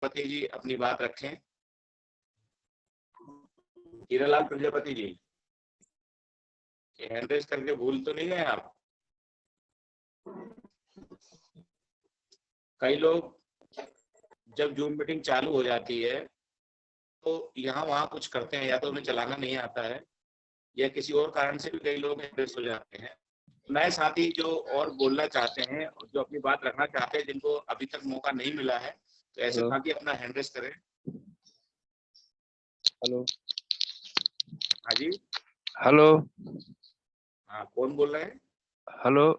प्रजापति जी अपनी बात रखें। हीरालाल प्रजापति जी, हैंड रेज करके भूल तो नहीं गए आप? कई लोग जब जूम मीटिंग चालू हो जाती है तो यहाँ वहाँ कुछ करते हैं, या तो उन्हें चलाना नहीं आता है या किसी और कारण से भी कई लोग हैंड रेज हो जाते हैं। नए साथी जो और बोलना चाहते हैं, जो अपनी बात रखना चाहते हैं, जिनको अभी तक मौका नहीं मिला है, तो ऐसे साथी अपना हैंड रेज करें। हेलो। हाँ जी। हेलो। हाँ, कौन बोल रहे हैं? हेलो।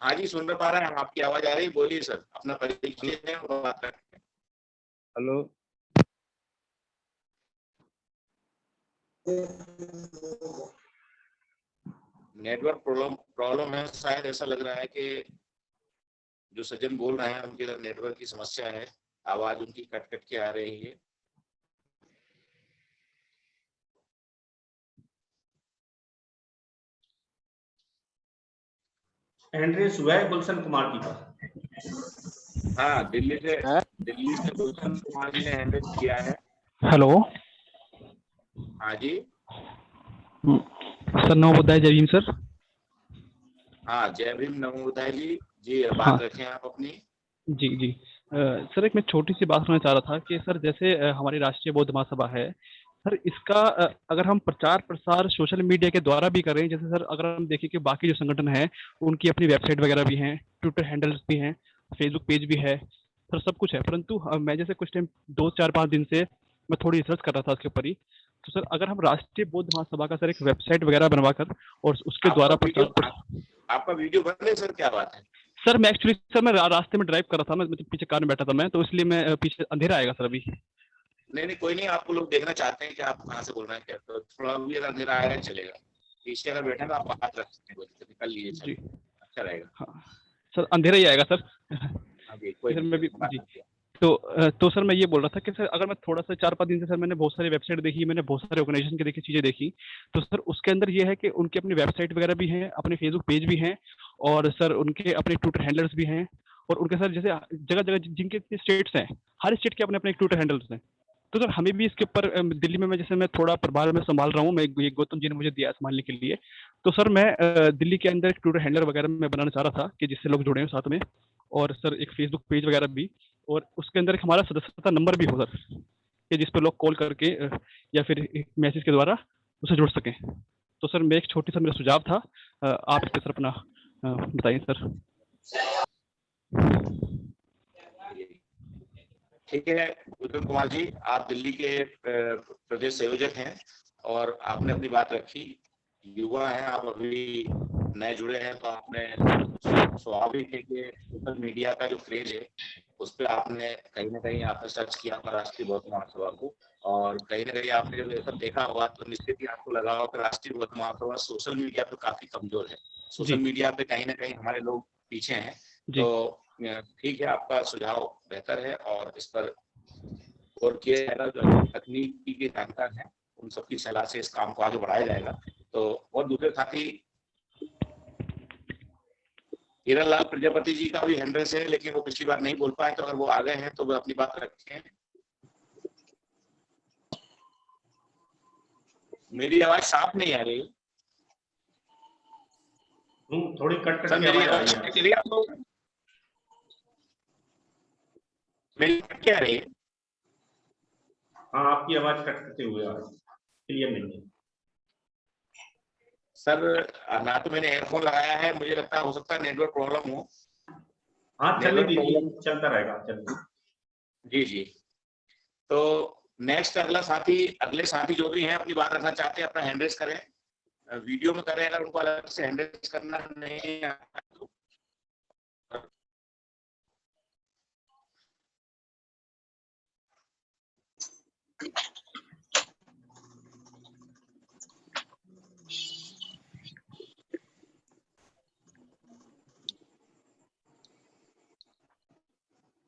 हाँ जी, सुन पा रहे हैं हम, आपकी आवाज आ रही है, बोलिए सर, अपना परिचय दें और बात रखें। हेलो। नेटवर्क प्रॉब्लम है शायद, ऐसा लग रहा है कि जो सज्जन बोल रहे हैं उनके नेटवर्क की समस्या है, आवाज उनकी कट कट के आ रही है। एंड्रेस हुआ है गुलशन कुमार जी का। हाँ, दिल्ली से गुलशन कुमार जी ने हैंडल किया है। हेलो। हाँ जी सर, नवोदय जय भीम सर। हाँ, जय भीम, नमोदय जी। जी, बात हाँ रखें आप अपनी। जी जी। सर, एक मैं छोटी सी बात करना चाह रहा था कि सर, जैसे हमारी राष्ट्रीय बौद्ध महासभा है सर, इसका अगर हम प्रचार प्रसार सोशल मीडिया के द्वारा भी करें, जैसे सर अगर हम देखें कि बाकी जो संगठन है उनकी अपनी वेबसाइट वगैरह भी हैं, ट्विटर हैंडल्स भी हैं, फेसबुक पेज भी है सर, सब कुछ है, परंतु मैं जैसे कुछ टाइम 2 4 5 दिन से मैं थोड़ी रिसर्च कर रहा था उसके ऊपर ही, तो सर अगर हम राष्ट्रीय बौद्ध महासभा का सर एक वेबसाइट वगैरह बनवाकर और उसके द्वारा आपका वीडियो बन है सर, क्या बात है? सर मैं एक्चुअली सर मैं रास्ते में ड्राइव कर रहा था, मैं पीछे कार में बैठा था मैं, तो इसलिए मैं पीछे अंधेरा आएगा सर अभी। नहीं, कोई नहीं, आपको लोग देखना चाहते हैं कि आप कहाँ से बोल रहे हैं, क्या तो थोड़ा भी अगर अंधेरा आएगा चलेगा। पीछे अगर बैठे तो आप बात रख सकते हैं, निकल लीजिए, जी अच्छा रहेगा। हाँ सर, अंधेरा ही आएगा सर। अभी कोई सर नहीं, मैं भी बात जी। किया। तो सर मैं ये बोल रहा था कि सर अगर मैं थोड़ा सा 4 5 दिन से सर मैंने बहुत सारी वेबसाइट देखी, मैंने बहुत सारे ऑर्गेनाइजेशन की देखी, चीज़ें देखी, तो सर उसके अंदर ये है कि उनकी अपनी वेबसाइट वगैरह भी हैं, अपने फेसबुक पेज भी हैं, और सर उनके अपने ट्विटर हैंडल्स भी हैं, और उनके सर जैसे जगह जगह जिनके स्टेट्स हैं, हर स्टेट के अपने अपने ट्विटर हैंडल्स हैं। तो सर हमें भी इसके ऊपर दिल्ली में मैं थोड़ा प्रभार में संभाल रहा हूँ, मैं ये गौतम जी ने मुझे दिया संभालने के लिए, तो सर मैं दिल्ली के अंदर एक ट्विटर हैंडल वगैरह मैं बनाना चाह रहा था कि जिससे लोग जुड़े हैं साथ में, और सर एक फेसबुक पेज वगैरह भी, और उसके अंदर एक हमारा सदस्यता नंबर भी हो सर, कि जिस पे लोग कॉल करके या फिर मैसेज के द्वारा उसे जुड़ सकें। तो सर मैं एक छोटी सा मेरा सुझाव था, आप इस पे सर अपना बताइए सर। ठीक है उत्तम कुमार जी, आप दिल्ली के प्रदेश संयोजक हैं और आपने अपनी बात रखी। युवा हैं आप, अभी नए जुड़े हैं, तो आपने स्वाभाविक है कि सोशल मीडिया का जो क्रेज है उस पर आपने कहीं ना कहीं आपने सर्च किया होगा राष्ट्रीय बौद्ध महासभा को, और कहीं ना कहीं आपने जब ये सब देखा होगा तो निश्चित ही आपको लगा होगा कि राष्ट्रीय बौद्ध महासभा सोशल मीडिया पे काफी कमजोर है, सोशल मीडिया पे कहीं ना कहीं हमारे लोग पीछे हैं। तो ठीक है, आपका सुझाव बेहतर है और इस पर गौर किया जाएगा। जो तकनीकी के जानकार हैं उन सबकी सलाह से इस काम को आगे बढ़ाया जाएगा। तो और दूसरे साथी हीरालाल प्रजापति जी का भी हैंडरेस है, लेकिन वो पिछली बार नहीं बोल पाए, तो अगर वो आ गए हैं तो वो अपनी बात रखें। मेरी आवाज साफ नहीं आ रही? थोड़ी कट कट सर के मेरी आवाज आ आवाज रही क्लियर आपको? मेरी क्या आ रही है? हाँ, आपकी आवाज कटते हुए आ रही है, क्लियर नहीं है सर ना तो मैंने एयरफोन लगाया है, मुझे लगता है हो सकता है नेटवर्क प्रॉब्लम हो। हाँ, चलने दीजिए, चलता रहेगा, चलिए। जी जी। तो नेक्स्ट अगले साथी जो भी हैं अपनी बात रखना चाहते हैं अपना हैंड रेज करें, वीडियो में करें, अगर उनको अलग से हैंड रेज करना नहीं आता तो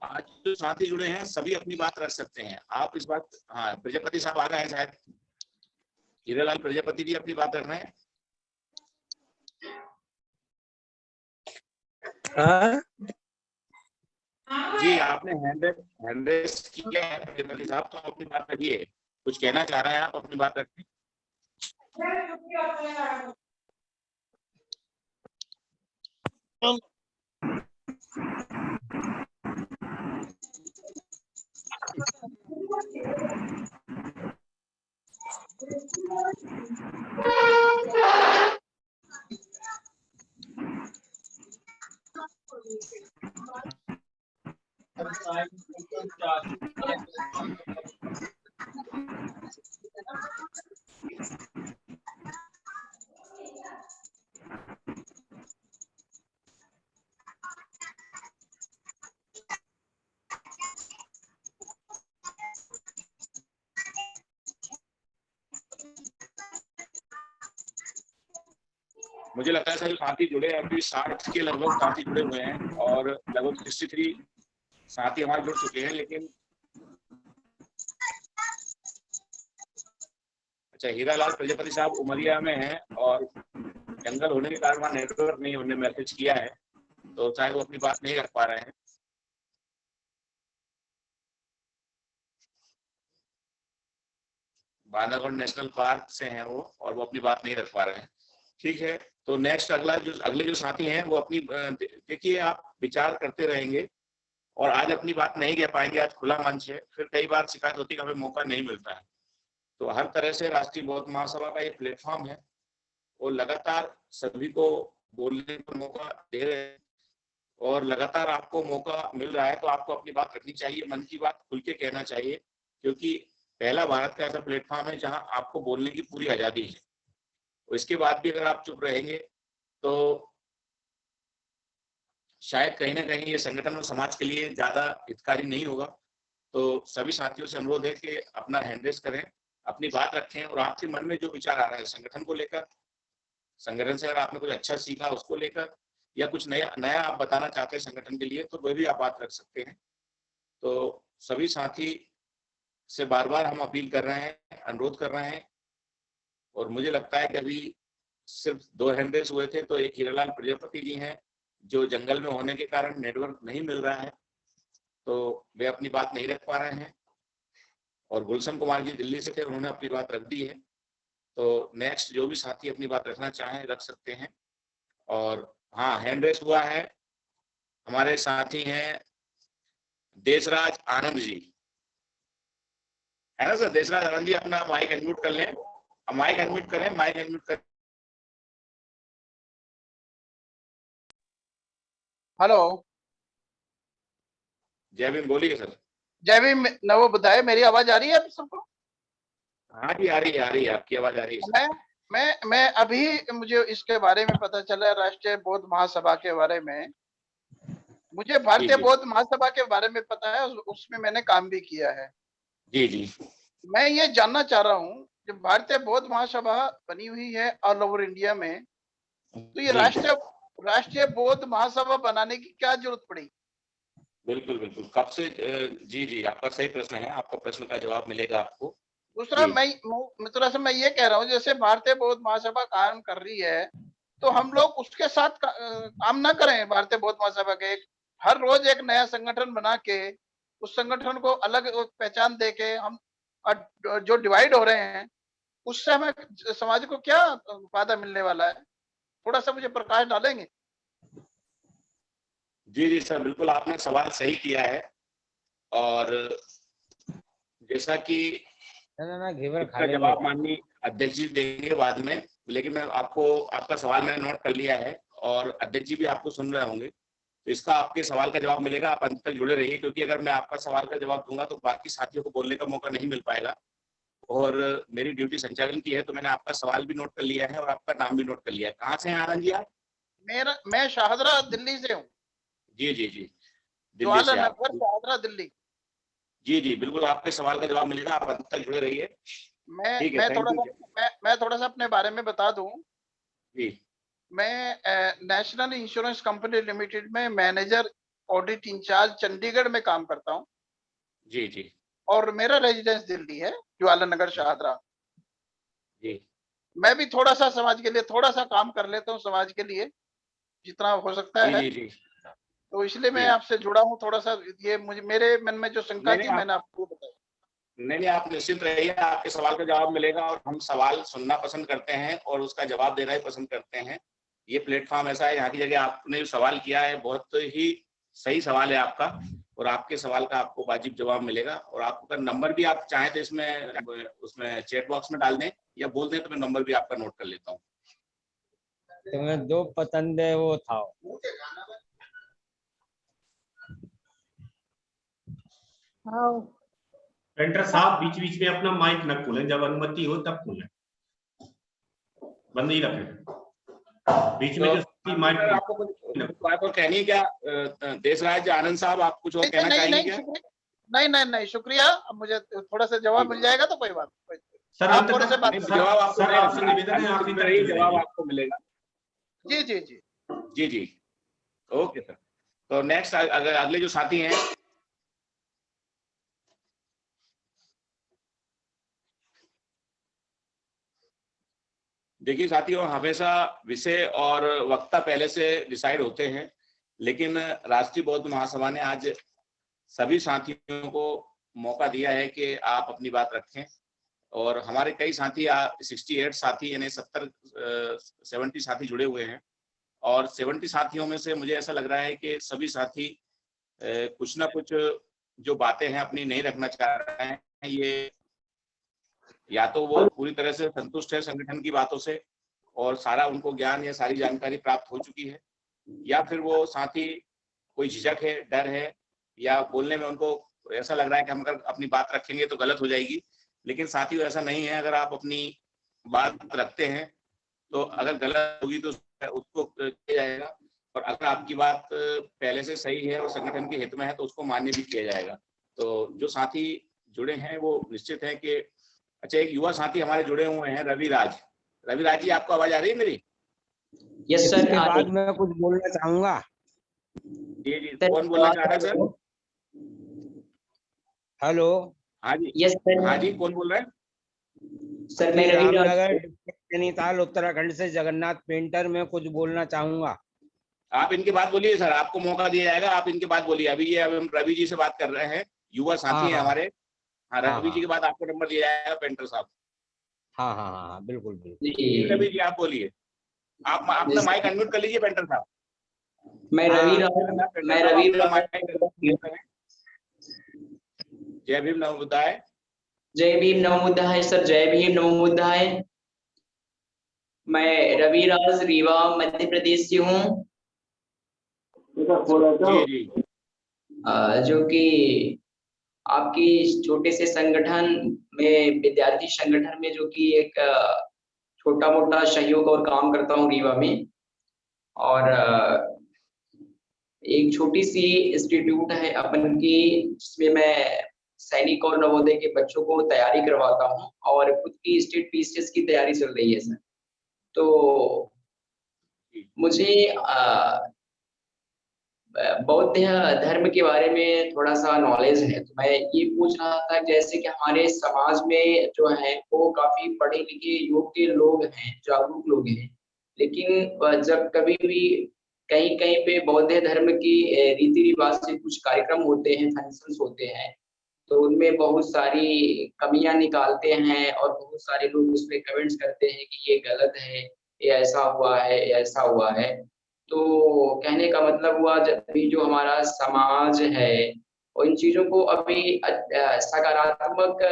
आज जो साथी जुड़े हैं सभी अपनी बात रख सकते हैं। आप इस बात, हाँ प्रजापति साहब आ गए हैं शायद, हीरालाल प्रजापति जी अपनी बात रख रहे हैं। हाँ जी, आपने हैंड रेस किया है प्रतिनिधि साहब, तो अपनी बात रखिए। कुछ कहना चाह रहे हैं आप, अपनी बात रखिए। मुझे लगता है सर साथी जुड़े हैं, अभी 60 के लगभग साथी जुड़े हुए हैं और लगभग 63 साथी हमारे जुड़ चुके हैं। लेकिन अच्छा, हीरालाल प्रजापति साहब उमरिया में हैं और जंगल होने के कारण वहाँ नेटवर्क नहीं, उन्होंने मैसेज किया है, तो शायद वो अपनी बात नहीं रख पा रहे हैं। बांधवगढ़ नेशनल पार्क से हैं वो, और वो अपनी बात नहीं रख पा रहे हैं। ठीक है, तो नेक्स्ट अगले जो साथी हैं वो अपनी देखिए, आप विचार करते रहेंगे और आज अपनी बात नहीं कह पाएंगे। आज खुला मंच है, फिर कई बार शिकायत होती है कि हमें मौका नहीं मिलता है। तो हर तरह से राष्ट्रीय बौद्ध महासभा का ये प्लेटफॉर्म है और लगातार सभी को बोलने का मौका दे रहे हैं और लगातार आपको मौका मिल रहा है, तो आपको अपनी बात रखनी चाहिए, मन की बात खुल के कहना चाहिए, क्योंकि पहला भारत का ऐसा प्लेटफॉर्म है जहां आपको बोलने की पूरी आजादी है। और इसके बाद भी अगर आप चुप रहेंगे तो शायद कहीं ना कहीं ये संगठन और समाज के लिए ज्यादा हितकारी नहीं होगा। तो सभी साथियों से अनुरोध है कि अपना हैंड रेस करें, अपनी बात रखें और आपके मन में जो विचार आ रहा है संगठन को लेकर, संगठन से अगर आपने कुछ अच्छा सीखा उसको लेकर, या कुछ नया आप बताना चाहते हैं संगठन के लिए, तो वह भी आप बात रख सकते हैं। तो सभी साथी से बार बार हम अपील कर रहे हैं, अनुरोध कर रहे हैं। और मुझे लगता है कि अभी सिर्फ 2 हैंड रेस हुए थे, तो एक हीरालाल प्रजापति जी हैं जो जंगल में होने के कारण नेटवर्क नहीं मिल रहा है, तो वे अपनी बात नहीं रख पा रहे हैं। और गुलशन कुमार जी दिल्ली से थे, उन्होंने अपनी बात रख दी है। तो नेक्स्ट जो भी साथी अपनी बात रखना चाहें रख सकते हैं। और हाँ, हैंड रेस हुआ है, हमारे साथी हैं देशराज आनंद जी, है ना सर? देशराज आनंद जी अपना माइक अनम्यूट कर लें, माइक अनम्यूट करें, माइक अनम्यूट करें। हेलो, जय भीम, बोलिए सर। जय भीम। नवो बुधाए, मेरी आवाज आ रही है आप सबको? हाँ जी, आ रही है, आपकी आवाज आ रही है सर। मैं अभी मुझे इसके बारे में पता चला, राष्ट्रीय बौद्ध महासभा के बारे में। मुझे भारतीय जी। बौद्ध महासभा के बारे में पता है, उसमें मैंने काम भी किया है। जी जी। मैं ये जानना चाह रहा हूँ कि भारतीय बौद्ध महासभा बनी हुई है ऑल ओवर इंडिया में, तो ये जी। राष्ट्रीय बौद्ध महासभा बनाने की क्या जरूरत पड़ी? बिल्कुल बिल्कुल, कब से जी जी, आपका सही प्रश्न है, आपका प्रश्न का जवाब मिलेगा आपको। दूसरा, जी। मैं ये कह रहा हूँ, जैसे भारतीय बौद्ध महासभा काम कर रही है, तो हम लोग उसके साथ काम ना करें? भारतीय बौद्ध महासभा के हर रोज एक नया संगठन बना के उस संगठन को अलग पहचान दे के हम जो डिवाइड हो रहे हैं, उससे हमें समाज को क्या फायदा मिलने वाला है? थोड़ा सा मुझे प्रकाश डालेंगे? जी जी सर, बिल्कुल आपने सवाल सही किया है। और जैसा कि इसका जवाब माननीय अध्यक्ष जी देंगे बाद में, लेकिन मैं आपका सवाल मैंने नोट कर लिया है और अध्यक्ष जी भी आपको सुन रहे होंगे, तो इसका आपके सवाल का जवाब मिलेगा। आप अंत तक जुड़े रहिए, क्योंकि अगर मैं आपका सवाल का जवाब दूंगा तो बाकी साथियों को बोलने का मौका नहीं मिल पाएगा। और मेरी ड्यूटी संचालन की है, तो मैंने आपका सवाल भी नोट कर लिया है और आपका नाम भी नोट कर लिया है। कहाँ से हैं आनंद जी आप? मैं शाहदरा दिल्ली से हूँ। जी जी जी, दिल्ली जवाहरलाल से आप? नगर, शाहदरा दिल्ली। जी जी, बिल्कुल आपके सवाल का जवाब मिलेगा, आप अंत तक जुड़े रहिए। ठीक है, थैंक यू। मैं थोड़ा सा अपने बारे में बता दूं। जी। मैं नेशनल इंश्योरेंस कंपनी लिमिटेड में मैनेजर ऑडिट इंचार्ज चंडीगढ़ में काम करता हूं। जी जी। और मेरा रेजिडेंस दिल्ली है, जवाहरलाल नगर, शाहदरा। जी। मैं भी थोड़ा सा समाज के लिए थोड़ा सा काम कर लेता हूं, समाज के लिए जितना हो सकता जी है। जी जी। तो इसलिए मैं जी। आपसे जुड़ा हूँ थोड़ा सा, ये मुझे मेरे मन में जो शंका नहीं, थी आप- मैंने आपको बताया। नहीं, आप निश्चिंत रहिए, आपके सवाल का जवाब मिलेगा और हम सवाल सुनना पसंद करते हैं और उसका जवाब देना ही पसंद करते हैं। ये प्लेटफॉर्म ऐसा है, यहाँ की जगह आपने जो सवाल किया है बहुत ही सही सवाल है आपका, और आपके सवाल का आपको वाजिब जवाब मिलेगा। और आपका नंबर भी आप चाहें तो उसमें चैट बॉक्स में डाल दें या बोल दें तो मैं नंबर भी आपका नोट कर लेता हूँ। तुम्हें दो पसंद है वो था। पेंटर साहब बीच बीच में अपना माइक न खोलें, जब अनुमति हो तब खोलें, बंद ही रखें। बीच में जो माइक सर, आपको कुछ बात और कहनी है क्या? देशराज आनंद साहब, आप कुछ और कहना चाहेंगे क्या? नहीं, शुक्रिया। अब मुझे थोड़ा सा जवाब मिल जाएगा तो कोई बात नहीं। सर, आप थोड़े से बात नहीं, करें। जवाब आपको सर, आपसे निवेदन है, आखिरी तक जुड़े जवाब रहिए। आपको मिलेगा। जी जी जी। जी जी, ओके सर। तो नेक्स्ट अगर अगले जो साथी हैं, देखिए साथियों, हमेशा विषय और वक्ता पहले से डिसाइड होते हैं, लेकिन राष्ट्रीय बौद्ध महासभा ने आज सभी साथियों को मौका दिया है कि आप अपनी बात रखें। और हमारे कई साथी 68 साथी यानी 70 साथी जुड़े हुए हैं, और 70 साथियों में से मुझे ऐसा लग रहा है कि सभी साथी कुछ ना कुछ जो बातें हैं अपनी नहीं रखना चाह रहे हैं। ये या तो वो पूरी तरह से संतुष्ट है संगठन की बातों से और सारा उनको ज्ञान या सारी जानकारी प्राप्त हो चुकी है, या फिर वो साथी कोई झिझक है, डर है, या बोलने में उनको ऐसा लग रहा है कि हम अगर अपनी बात रखेंगे तो गलत हो जाएगी। लेकिन साथियों ऐसा नहीं है, अगर आप अपनी बात रखते हैं तो अगर गलत होगी तो उसको किया जाएगा, और अगर आपकी बात पहले से सही है और संगठन के हित में है तो उसको मान्य भी किया जाएगा। तो जो साथी जुड़े हैं वो निश्चित है कि अच्छा, एक युवा साथी हमारे जुड़े हुए हैं, रविराज जी, आपको आवाज आ रही है मेरी? Yes sir. इसके बाद मैं कुछ बोलना चाहूंगा। जी जी, कौन बोलना चाह रहा है सर? हेलो। हाँ जी, यस सर। हाँ जी, कौन बोल रहा है? सर मैं रविराज, रामनगर नैनीताल उत्तराखंड से जगन्नाथ पेंटर में कुछ बोलना चाहूंगा। आप इनके बात बोलिए सर, आपको मौका दिया जाएगा, आप इनके बात बोलिए। अभी ये हम रवि जी से बात कर रहे हैं, युवा साथी हैं हमारे। हाँ, रवि जी के बाद आपको नंबर दिया जाएगा पेंटर साहब। हाँ, बिल्कुल बिल्कुल। जी रवि जी आप बोलिए, आप अपना माइक अनम्यूट कर लीजिए पेंटर साहब। मैं रविराज। जय भीम नमो बुद्धाय। जय भीम नमो बुद्धाय सर, जय भीम नमो बुद्धाय। मैं रविराज रीवा मध्य प्रदेश से हूँ, जी जी, जो कि आपकी इस छोटे से संगठन में, विद्यार्थी संगठन में, जो कि एक छोटा मोटा सहयोग और काम करता हूँ रीवा में। और एक छोटी सी इंस्टीट्यूट है अपन की, जिसमें मैं सैनिक और नवोदय के बच्चों को तैयारी करवाता हूँ, और खुद की स्टेट पीसीएस की तैयारी चल रही है सर। तो मुझे बौद्ध धर्म के बारे में थोड़ा सा नॉलेज है, तो मैं ये पूछ रहा था, जैसे कि हमारे समाज में जो है वो काफी पढ़े लिखे योग्य लोग हैं, जागरूक लोग हैं, लेकिन जब कभी भी कहीं कहीं पे बौद्ध धर्म की रीति रिवाज से कुछ कार्यक्रम होते हैं, फंक्शंस होते हैं, तो उनमें बहुत सारी कमियां निकालते हैं और बहुत सारे लोग उसमें कमेंट्स करते हैं कि ये गलत है, ये ऐसा हुआ है, ये ऐसा हुआ है। तो कहने का मतलब हुआ, जब भी जो हमारा समाज है और इन चीजों को अभी सकारात्मक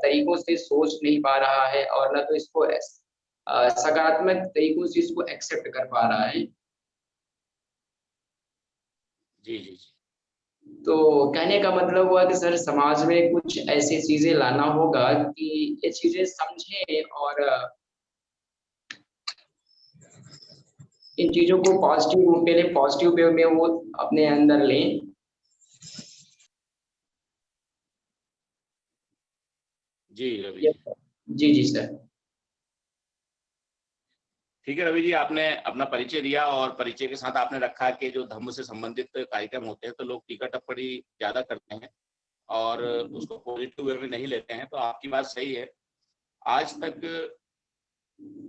तरीकों से सोच नहीं पा रहा है, और न तो इसको सकारात्मक तरीकों से इसको एक्सेप्ट कर पा रहा है। जी जी जी, तो कहने का मतलब हुआ कि सर समाज में कुछ ऐसी चीजें लाना होगा कि ये चीजें समझे और इन चीजों को पॉजिटिव रूप में लें, पॉजिटिव वे में वो अपने अंदर लें। जी रवि जी जी सर। ठीक है रवि जी, आपने अपना परिचय दिया और परिचय के साथ आपने रखा कि जो धर्म से संबंधित कार्यक्रम होते हैं तो लोग टीका टिप्पणी ज्यादा करते हैं और उसको पॉजिटिव वे में नहीं लेते हैं, तो आपकी बात सही है। आज तक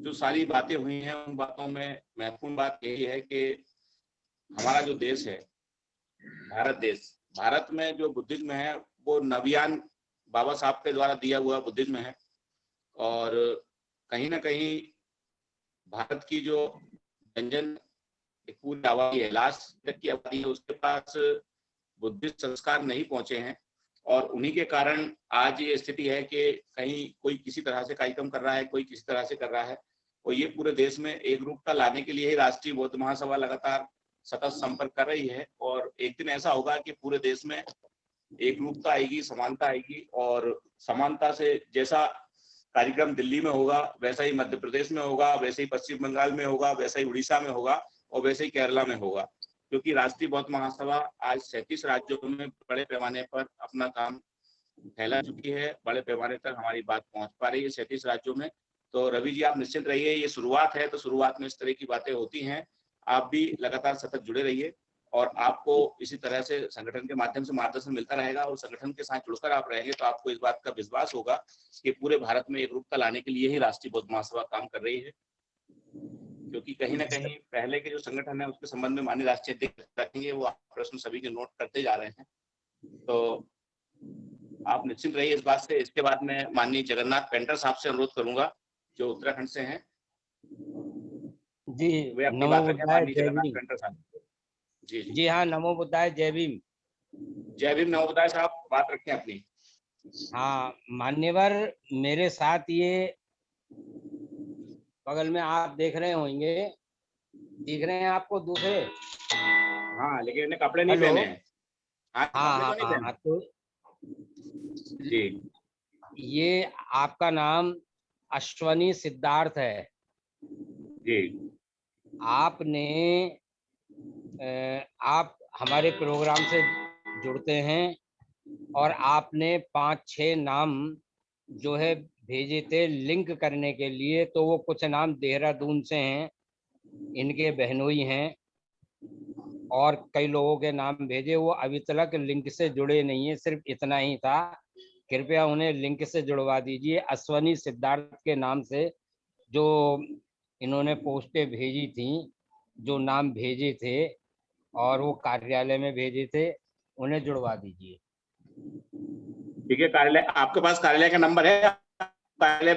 जो सारी बातें हुई हैं उन बातों में महत्वपूर्ण बात यही है कि हमारा जो देश है भारत देश, भारत में जो बुद्धिज्म है वो नवयान बाबा साहब के द्वारा दिया हुआ बुद्धिज्म है, और कहीं ना कहीं भारत की जो जनजन एक पूरी आबादी है, लास्ट तक की आबादी है, उसके पास बुद्धिस्ट संस्कार नहीं पहुंचे हैं, और उन्हीं के कारण आज ये स्थिति है कि कहीं कोई किसी तरह से कार्यक्रम कर रहा है, कोई किसी तरह से कर रहा है, और ये पूरे देश में एक रूपता लाने के लिए ही राष्ट्रीय बौद्ध महासभा लगातार सतत संपर्क कर रही है। और एक दिन ऐसा होगा कि पूरे देश में एक रूपता आएगी, समानता आएगी, और समानता से जैसा कार्यक्रम दिल्ली में होगा वैसा ही मध्य प्रदेश में होगा, वैसे ही पश्चिम बंगाल में होगा, वैसा ही उड़ीसा में होगा, और वैसे ही केरला में होगा, क्योंकि राष्ट्रीय बौद्ध महासभा आज 37 राज्यों में बड़े पैमाने पर अपना काम फैला चुकी है, बड़े पैमाने तक हमारी बात पहुंच पा रही है 37 राज्यों में। तो रवि जी आप निश्चिंत रहिए, ये शुरुआत है, तो शुरुआत में इस तरह की बातें होती हैं, आप भी लगातार सतत जुड़े रहिए, और आपको इसी तरह से संगठन के माध्यम से मार्गदर्शन मिलता रहेगा, और संगठन के साथ जुड़कर आप रहेंगे तो आपको इस बात का विश्वास होगा कि पूरे भारत में एकरूपता लाने के लिए ही राष्ट्रीय बौद्ध महासभा काम कर रही है। क्योंकि कहीं ना कहीं पहले के जो संगठन है उसके संबंध में माननीय राष्ट्रीय अध्यक्ष रखेंगे, वो प्रश्न सभी के नोट करते जा रहे हैं, तो आप निश्चिंत रहिए इस बात से। इसके बाद मैं माननीय जगन्नाथ पेंटर साहब से अनुरोध करूंगा जो उत्तराखंड से हैं, जी वे अपनी नमो बात रखें। बुद्धाय माननीय जय जगन्नाथ भीम। पेंटर साहब। जी जी जी हाँ, नमो बुद्धाय जय भीम। जय भीम, नमो बुद्धाय साहब, बात रखें अपनी। हाँ मान्यवर, मेरे साथ ये बगल में आप देख रहे होंगे, दिख रहे हैं आपको दूसरे? हाँ, लेकिन इन्हें कपड़े नहीं हेलो। पहने हैं। हाँ, हाँ कपड़े हाँ तो नहीं हाँ, पहने। तो जी, ये आपका नाम अश्वनी सिद्धार्थ है। जी, आपने आप हमारे प्रोग्राम से जुड़ते हैं, और आपने 5-6 नाम जो है भेजे थे लिंक करने के लिए, तो वो कुछ नाम देहरादून से हैं, इनके बहनोई हैं, और कई लोगों के नाम भेजे, वो अभी तक लिंक से जुड़े नहीं है। सिर्फ इतना ही था, कृपया उन्हें लिंक से जुड़वा दीजिए। अश्वनी सिद्धार्थ के नाम से जो इन्होंने पोस्टें भेजी थी, जो नाम भेजे थे और वो कार्यालय में भेजे थे, उन्हें जुड़वा दीजिए। ठीक है। कार्यालय, आपके पास कार्यालय का नंबर है? कार्यालय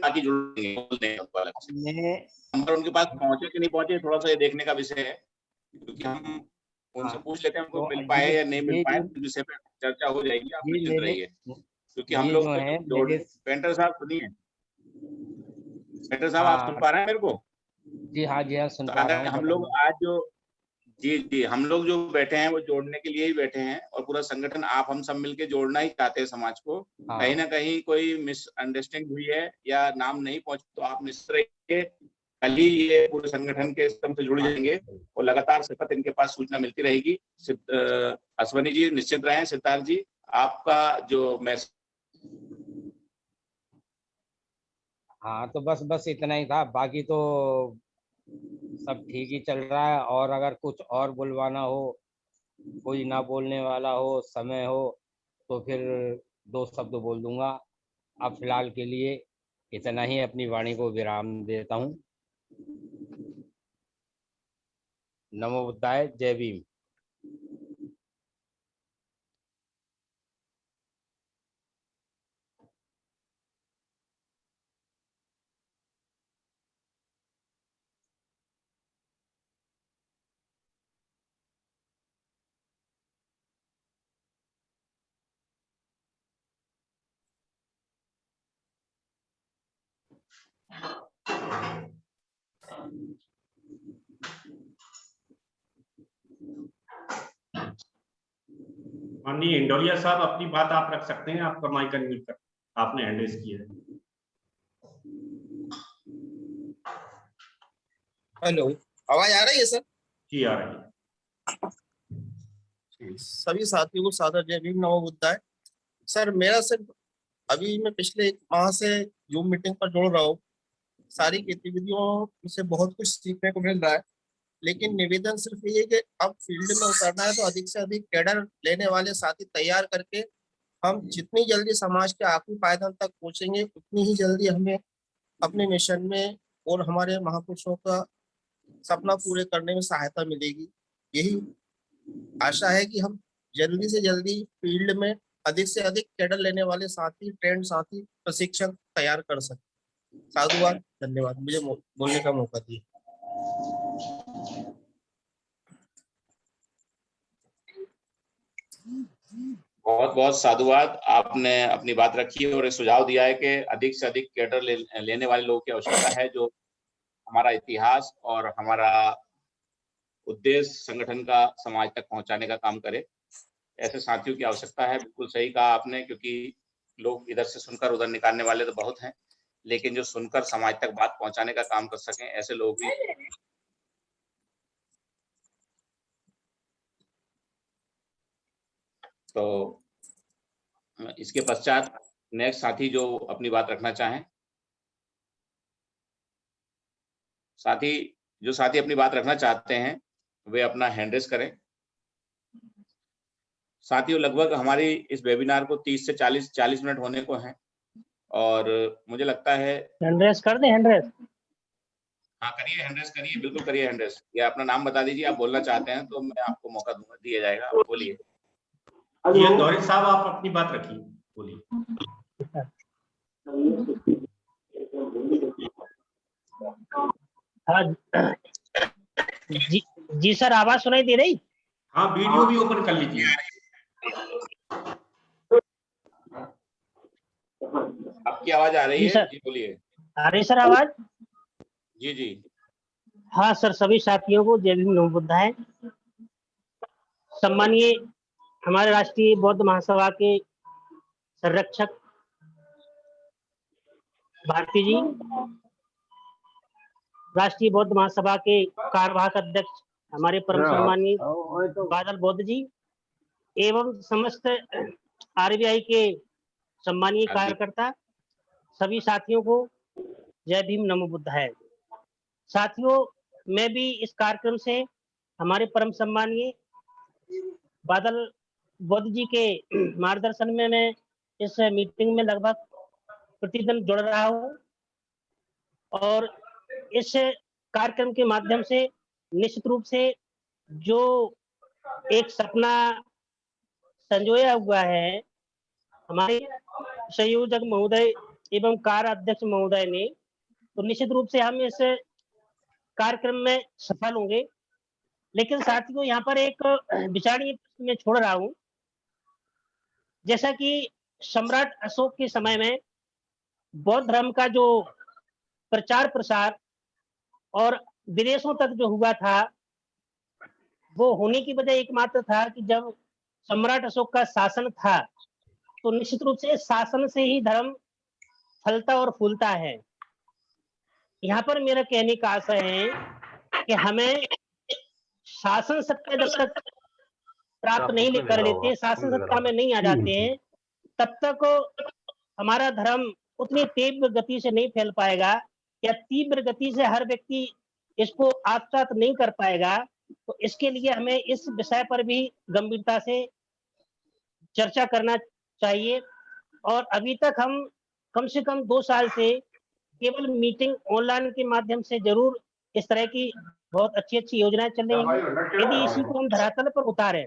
बाकी जुड़ेंगे, बोल देंगे आपको अलग से। नंबर उनके पास पहुंचे कि नहीं पहुंचे, थोड़ा सा ये देखने का विषय है, क्योंकि हम उनसे पूछ लेते हैं उनको मिल पाए या नहीं मिल पाए, इस विषय पर चर्चा हो जाएगी, आप निश्चिंत रहिए। क्योंकि हम लोग पेंटर साहब सुनिए, पेंटर साहब आप सुन पा रहे हैं मेरे को? जी हाँ, जी हाँ, सुन पा रहा हूँ। हम लोग आज जो जी हम लोग जो बैठे हैं वो जोड़ने के लिए ही बैठे हैं, और पूरा संगठन आप हम सब मिलके जोड़ना ही चाहते हैं समाज को। कहीं ना कहीं कोई मिसअंडरस्टैंडिंग हुई है या नाम नहीं पहुंचे तो आप निश्चित रहिए, कल ही ये पूरे संगठन के स्तंभ से जुड़ जाएंगे, और लगातार सतत इनके पास सूचना मिलती रहेगी। अश्वनी जी निश्चित रहें। सिद्धार्थ जी, आपका जो मैसेज। हाँ, तो बस इतना ही था, बाकी तो सब ठीक ही चल रहा है। और अगर कुछ और बुलवाना हो, कोई ना बोलने वाला हो, समय हो, तो फिर 2 शब्द बोल दूंगा। अब फिलहाल के लिए इतना ही, अपनी वाणी को विराम देता हूँ। नमो बुद्धाय जय भीम। माननीय इंडोलिया साहब, अपनी बात आप रख सकते हैं, आपका माइक अनम्यूट कर, आपने हैंड रेज किया है। हेलो, आवाज आ रही है सर? जी आ रही है। सभी साथियों को सादर जय भीम, नमो बुद्धाय। सर मेरा सिर्फ अभी मैं पिछले 1 माह से जूम मीटिंग पर जुड़ रहा हूँ, सारी गतिविधियों से बहुत कुछ सीखने को मिल रहा है, लेकिन निवेदन सिर्फ ये है कि अब फील्ड में उतरना है तो अधिक से अधिक कैडर लेने वाले साथी तैयार करके हम जितनी जल्दी समाज के आखिरी पायदान तक पहुंचेंगे, उतनी ही जल्दी हमें अपने मिशन में और हमारे महापुरुषों का सपना पूरे करने में सहायता मिलेगी। यही आशा है कि हम जल्दी से जल्दी फील्ड में अधिक से अधिक कैडर लेने वाले साथी, ट्रेंड साथी, प्रशिक्षक तैयार कर सकें। साधुवाद, धन्यवाद मुझे बोलने का मौका दिया। बहुत बहुत साधुवाद, आपने अपनी बात रखी और एक सुझाव दिया है कि अधिक से अधिक कैडर लेने वाले लोगों की आवश्यकता है, जो हमारा इतिहास और हमारा उद्देश्य संगठन का समाज तक पहुंचाने का काम करे। ऐसे साथियों की आवश्यकता है। बिल्कुल सही कहा आपने, क्योंकि लोग इधर से सुनकर उधर निकालने वाले तो बहुत हैं, लेकिन जो सुनकर समाज तक बात पहुंचाने का काम कर सकें, ऐसे लोग भी। तो इसके पश्चात नेक्स्ट साथी जो अपनी बात रखना चाहें, जो साथी अपनी बात रखना चाहते हैं वे अपना हैंड रेज करें। साथियों, लगभग हमारी इस वेबिनार को 30 से 40 मिनट होने को हैं और मुझे लगता है हैंड रेज कर दें। हैंड रेज, हाँ करिए, हैंड रेज करिए, बिल्कुल करिए हैंड रेज। या अपना नाम बता दीजिए, आप बोलना चाहते हैं तो मैं आपको मौका दूंगा, दिया जाएगा। आप बोलिए। ये गौरी साहब आप अपनी बात रखिए, बोलिए। हाँ जी सर, आवाज सुनाई दे रही? हाँ, वीडियो भी ओपन कर लीजिए। आपकी आवाज आ रही है? जी बोलिए। आ रही सर आवाज? जी जी। हाँ सर, सभी साथियों को जय भीम नमो बुद्धाय। सम्मानीय हमारे राष्ट्रीय बौद्ध महासभा के संरक्षक भारती जी, राष्ट्रीय बौद्ध महासभा के कार्यवाहक अध्यक्ष हमारे परम सम्मानीय बादल बौद्ध जी, एवं समस्त आरबीआई के सम्मानीय कार्यकर्ता, सभी साथियों को जय भीम नमो बुद्धाय। साथियों, मैं भी इस कार्यक्रम से हमारे परम सम्मानीय बादल बौद्ध जी के मार्गदर्शन में मैं इस मीटिंग में लगभग प्रतिदिन जुड़ रहा हूँ और इस कार्यक्रम के माध्यम से निश्चित रूप से जो एक सपना संजोया हुआ है हमारे संयोजक महोदय एवं कार्य अध्यक्ष महोदय ने, तो निश्चित रूप से हम इस कार्यक्रम में सफल होंगे। लेकिन साथियों, यहाँ पर एक विचारणीय प्रश्न मैं छोड़ रहा हूँ। जैसा कि सम्राट अशोक के समय में बौद्ध धर्म का जो प्रचार प्रसार और विदेशों तक जो हुआ था, वो होने की वजह एकमात्र था कि जब सम्राट अशोक का शासन था तो निश्चित रूप से शासन से ही धर्म फलता और फूलता है। यहाँ पर मेरा कहने का आशय है कि हमें शासन सत्ता जब तक प्राप्त नहीं कर लेते, शासन सत्ता में नहीं आ जाते हैं, तब तक हमारा धर्म उतनी तीव्र गति से नहीं फैल पाएगा या तीव्र गति से हर व्यक्ति इसको आत्मसात नहीं कर पाएगा। तो इसके लिए हमें इस विषय पर भी गंभीरता से चर्चा करना चाहिए। और अभी तक हम कम से कम 2 साल से केवल मीटिंग ऑनलाइन के माध्यम से जरूर इस तरह की बहुत अच्छी योजनाएं चल रही हैं। यदि इसी को हम धरातल पर उतारें,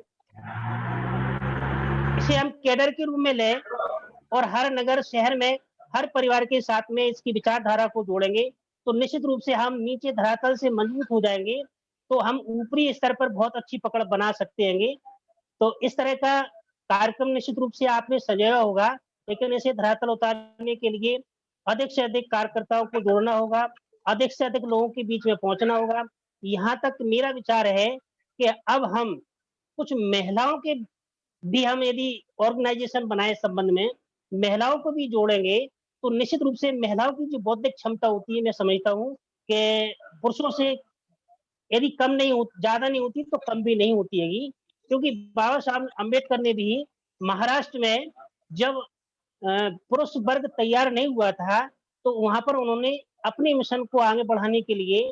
इसे हम कैडर के रूप में लें और हर नगर शहर में हर परिवार के साथ में इसकी विचारधारा को जोड़ेंगे, तो निश्चित रूप से हम नीचे धरातल से मजबूत हो जाएंगे, तो हम ऊपरी स्तर पर बहुत अच्छी पकड़ बना सकते हैं। तो इस तरह का कार्यक्रम निश्चित रूप से आपने सजाया होगा, लेकिन इसे धरातल उतारने के लिए अधिक से अधिक कार्यकर्ताओं को जोड़ना होगा, अधिक से अधिक लोगों के बीच में पहुंचना होगा। यहाँ तक मेरा विचार है कि अब हम कुछ महिलाओं के भी हम यदि ऑर्गेनाइजेशन बनाए संबंध में महिलाओं को भी जोड़ेंगे, तो निश्चित रूप से महिलाओं की जो बौद्धिक क्षमता होती है, मैं समझता हूँ कि पुरुषों से यदि कम नहीं हो, ज्यादा नहीं होती तो कम भी नहीं होती है। क्योंकि बाबा साहब अम्बेडकर ने भी महाराष्ट्र में जब पुरुष वर्ग तैयार नहीं हुआ था, तो वहां पर उन्होंने अपने मिशन को आगे बढ़ाने के लिए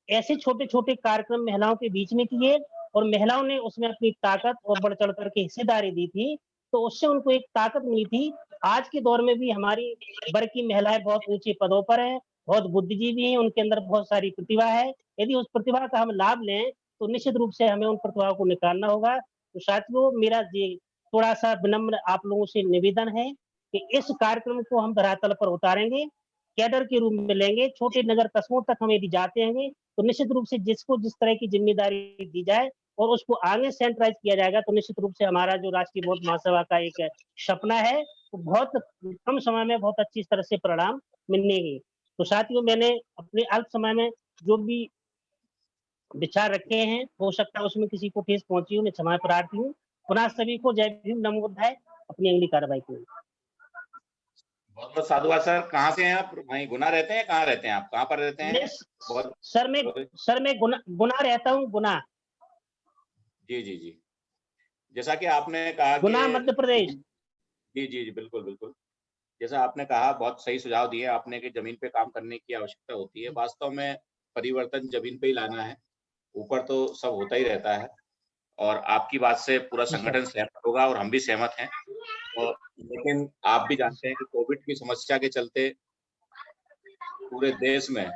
ऐसे छोटे छोटे कार्यक्रम महिलाओं के बीच में किए और महिलाओं ने उसमें अपनी ताकत और बढ़ चढ़ करके हिस्सेदारी दी थी, तो उससे उनको एक ताकत मिली थी। आज के दौर में भी हमारी वर्ग की महिलाएं बहुत ऊंचे पदों पर हैं, बहुत बुद्धिजीवी हैं, उनके अंदर बहुत सारी प्रतिभा है। यदि उस प्रतिभा का हम लाभ लें तो निश्चित रूप से हमें उन प्रतिभाओं को निकालना होगा। तो साथियों, मेरा ये थोड़ा सा विनम्र आप लोगों से निवेदन है कि इस कार्यक्रम को हम धरातल पर उतारेंगे, कैडर के रूप में लेंगे, छोटे नगर कस्बों तक हम यदि जाते हैं तो निश्चित रूप से जिसको जिस तरह की जिम्मेदारी दी जाए और उसको आगे सेंट्रलाइज किया जाएगा तो निश्चित रूप से हमारा जो राष्ट्रीय बौद्ध महासभा का एक सपना है वो बहुत कम समय में बहुत अच्छी तरह से परिणाम मिलेंगे। तो साथियों, मैंने अपने अल्प समय में जो भी विचार रखे हैं, हो सकता है उसमें किसी को ठेस पहुंची हो, मैं क्षमा प्रार्थी हूँ। पुनः सभी को जय भीम, नमो बुद्धाय। अपनी अगली कार्रवाई करें। बहुत बहुत साधुवाद सर। कहाँ से हैं आप? वहीं गुना रहते हैं? कहाँ रहते हैं आप? कहाँ पर रहते हैं? सर मैं गुना रहता हूँ, गुना। जी जी जी। जैसा कि आपने कहा गुना मध्य प्रदेश। जी जी जी, बिल्कुल बिल्कुल। जैसा आपने कहा, बहुत सही सुझाव दिए आपने कि जमीन पे काम करने की आवश्यकता होती है। वास्तव में परिवर्तन जमीन पे ही लाना है, ऊपर तो सब होता ही रहता है। और आपकी बात से पूरा संगठन सहमत होगा और हम भी सहमत हैं। और लेकिन आप भी जानते हैं कि कोविड की समस्या के चलते पूरे देश में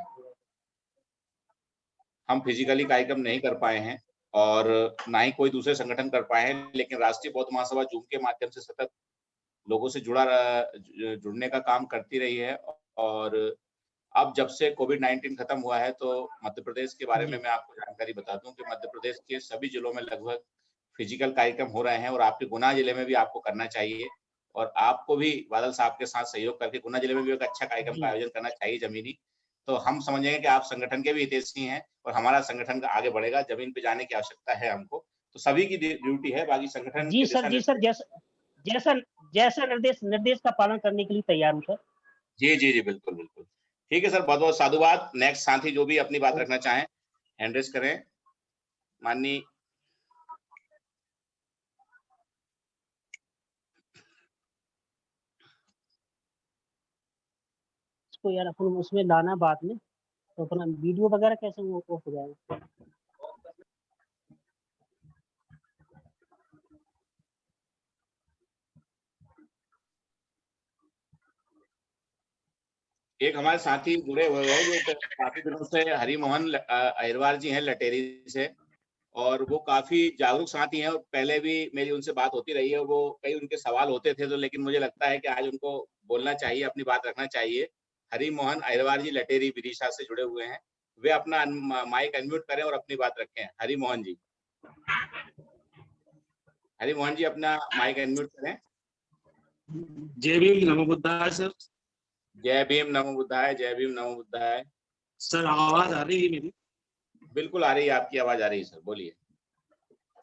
हम फिजिकली कार्यक्रम नहीं कर पाए हैं और ना ही कोई दूसरे संगठन कर पाए हैं, लेकिन राष्ट्रीय बौद्ध महासभा जूम के माध्यम से सतत लोगों से जुड़ने का काम करती रही है। और अब जब से कोविड-19 खत्म हुआ है तो मध्य प्रदेश के बारे में मैं आपको जानकारी बता दूं कि मध्य प्रदेश के सभी जिलों में लगभग फिजिकल कार्यक्रम हो रहे हैं और आपके गुना जिले में भी आपको करना चाहिए। और आपको भी बादल साहब के साथ सहयोग करके गुना जिले में भी एक अच्छा कार्यक्रम का आयोजन करना चाहिए जमीनी। तो हम समझेंगे कि आप संगठन के भी हितैषी हैं और हमारा संगठन आगे बढ़ेगा। जमीन पे जाने की आवश्यकता है हमको, तो सभी की ड्यूटी है। बाकी संगठन जी सर, जैसा निर्देश का पालन करने के लिए तैयार हूँ सर। जी जी जी, बिल्कुल बिल्कुल। ठीक है सर, बहुत बहुत साधुवाद। नेक्स्ट साथी जो भी अपनी बात रखना चाहें हैंड रेज करें। माननीय इसको यार अपन उसमें लाना बाद में, तो अपना वीडियो वगैरह कैसे वो हो जाएगा। एक हमारे साथी जुड़े हुए हैं जो काफी दिनों से हरिमोहन अहिरवार जी हैं लटेरी से, और वो काफी जागरूक साथी हैं और पहले भी मेरी उनसे बात होती रही है। वो कई उनके सवाल होते थे तो, लेकिन मुझे लगता है कि आज उनको बोलना चाहिए, अपनी बात रखना चाहिए। हरिमोहन अहिरवार जी लटेरी विदिशा से जुड़े हुए हैं। वे अपना माइक अनम्यूट करें और अपनी बात रखें। हरिमोहन जी, हरिमोहन जी अपना माइक अनम्यूट करें। जय भीम, नमो बुद्धाय सर। जय भीम, नमो बुद्धाय। जय भीम, नमो बुद्धाय। सर आवाज आ रही है मेरी? बिल्कुल आ रही है, आपकी आवाज आ रही है सर, बोलिए।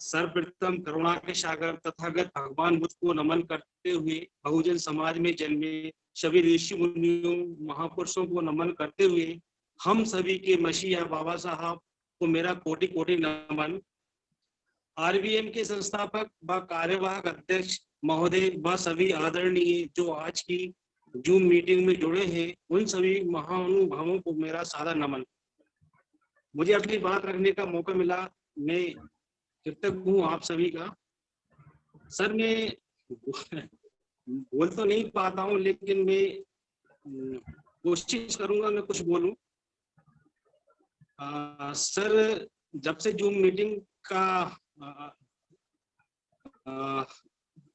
सर्वप्रथम करुणा के सागर तथागत भगवान बुद्ध को नमन करते हुए, बहुजन समाज में जन्मे सभी ऋषि मुनियों महापुरुषों को नमन करते हुए, हम सभी के मसीहा बाबा साहब को मेरा कोटि कोटि नमन। आरबीएम के संस्थापक व कार्यवाहक अध्यक्ष महोदय व सभी आदरणीय जो आज की जूम मीटिंग में जुड़े हैं, उन सभी महानुभावों को मेरा सादर नमन। मुझे अपनी बात रखने का मौका मिला, मैं कृतज्ञ हूँ आप सभी का। सर मैं बोल तो नहीं पाता हूँ, लेकिन मैं कोशिश करूंगा मैं कुछ बोलूं। सर जब से जूम मीटिंग का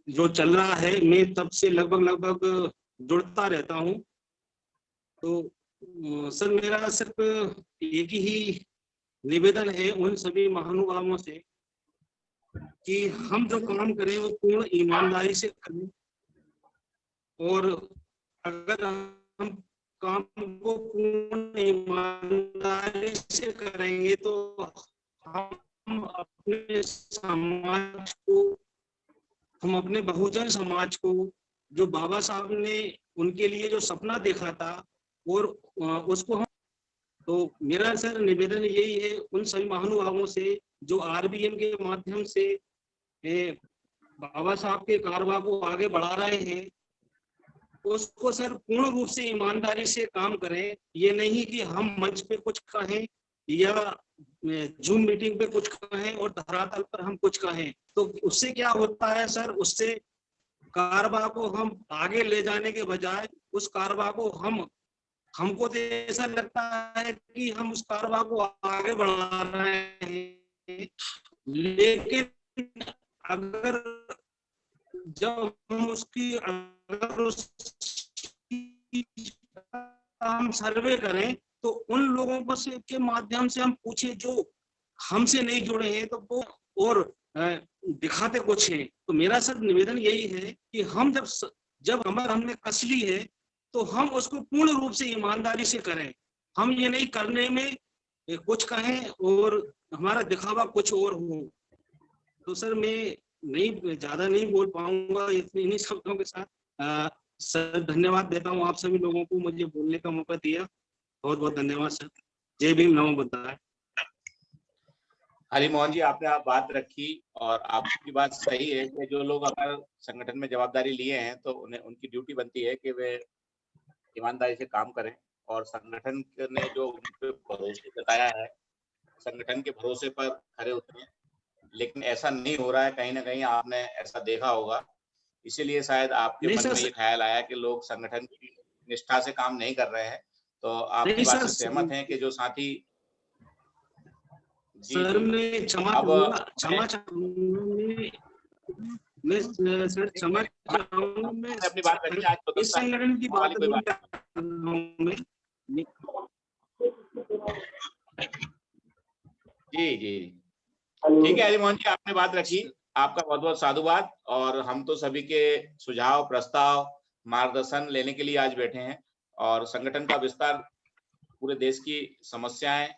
जो चल रहा है, मैं तब से लगभग जुड़ता रहता हूँ। तो सर मेरा सिर्फ एक ही निवेदन है उन सभी महानुभावों से कि हम जो काम करें वो पूर्ण ईमानदारी से करें, और अगर हम काम को पूर्ण ईमानदारी से करेंगे तो हम अपने समाज को, हम अपने बहुजन समाज को, जो बाबा साहब ने उनके लिए जो सपना देखा था और उसको हम, तो मेरा सर निवेदन यही है उन सभी महानुभावों से जो आरबीएम के माध्यम से बाबा साहब के कारवा को आगे बढ़ा रहे हैं, उसको सर पूर्ण रूप से ईमानदारी से काम करें। ये नहीं कि हम मंच पे कुछ कहें या जूम मीटिंग पे कुछ कहें और धरातल पर हम कुछ कहें, तो उससे क्या होता है सर, उससे कारवा को हम आगे ले जाने के बजाय उस कारवा को हमको तो ऐसा लगता है कि हम उस कारवा को आगे बढ़ा रहे हैं, लेकिन अगर जब हम उसकी हम सर्वे करें तो उन लोगों को से के माध्यम से हम पूछे जो हमसे नहीं जुड़े हैं तो वो और दिखाते कुछ हैं। तो मेरा सर निवेदन यही है कि हम जब हमने कस ली है तो हम उसको पूर्ण रूप से ईमानदारी से करें। हम ये नहीं करने में कुछ कहें और हमारा दिखावा कुछ और हो। तो सर मैं ज्यादा नहीं बोल पाऊंगा इन्हीं शब्दों के साथ। सर धन्यवाद देता हूँ आप सभी लोगों को मुझे बोलने का मौका दिया। बहुत बहुत धन्यवाद सर। जय भीम, नमो बुद्धाय। हरि मोहन जी, आपने आप बात रखी और आपकी बात सही है कि जो लोग अगर संगठन में जवाबदारी लिए हैं तो उन्हें उनकी ड्यूटी बनती है कि वे ईमानदारी से काम करें और संगठन ने जो उन पे भरोसे जताया है संगठन के भरोसे पर खरे उतरे। लेकिन ऐसा नहीं हो रहा है, कहीं ना कहीं आपने ऐसा देखा होगा, इसीलिए शायद आपके मन में ये ख्याल आया कि लोग संगठन की निष्ठा से काम नहीं कर रहे हैं। तो आप इस बात से सहमत हैं कि जो साथी सर मैं क्षमा अपनी बात रखिए। आज इस संगठन की बात जी जी ठीक है हरि मोहन जी, आपने बात रखी, आपका बहुत बहुत साधुवाद। और हम तो सभी के सुझाव, प्रस्ताव, मार्गदर्शन लेने के लिए आज बैठे हैं और संगठन का विस्तार पूरे देश की समस्याएं,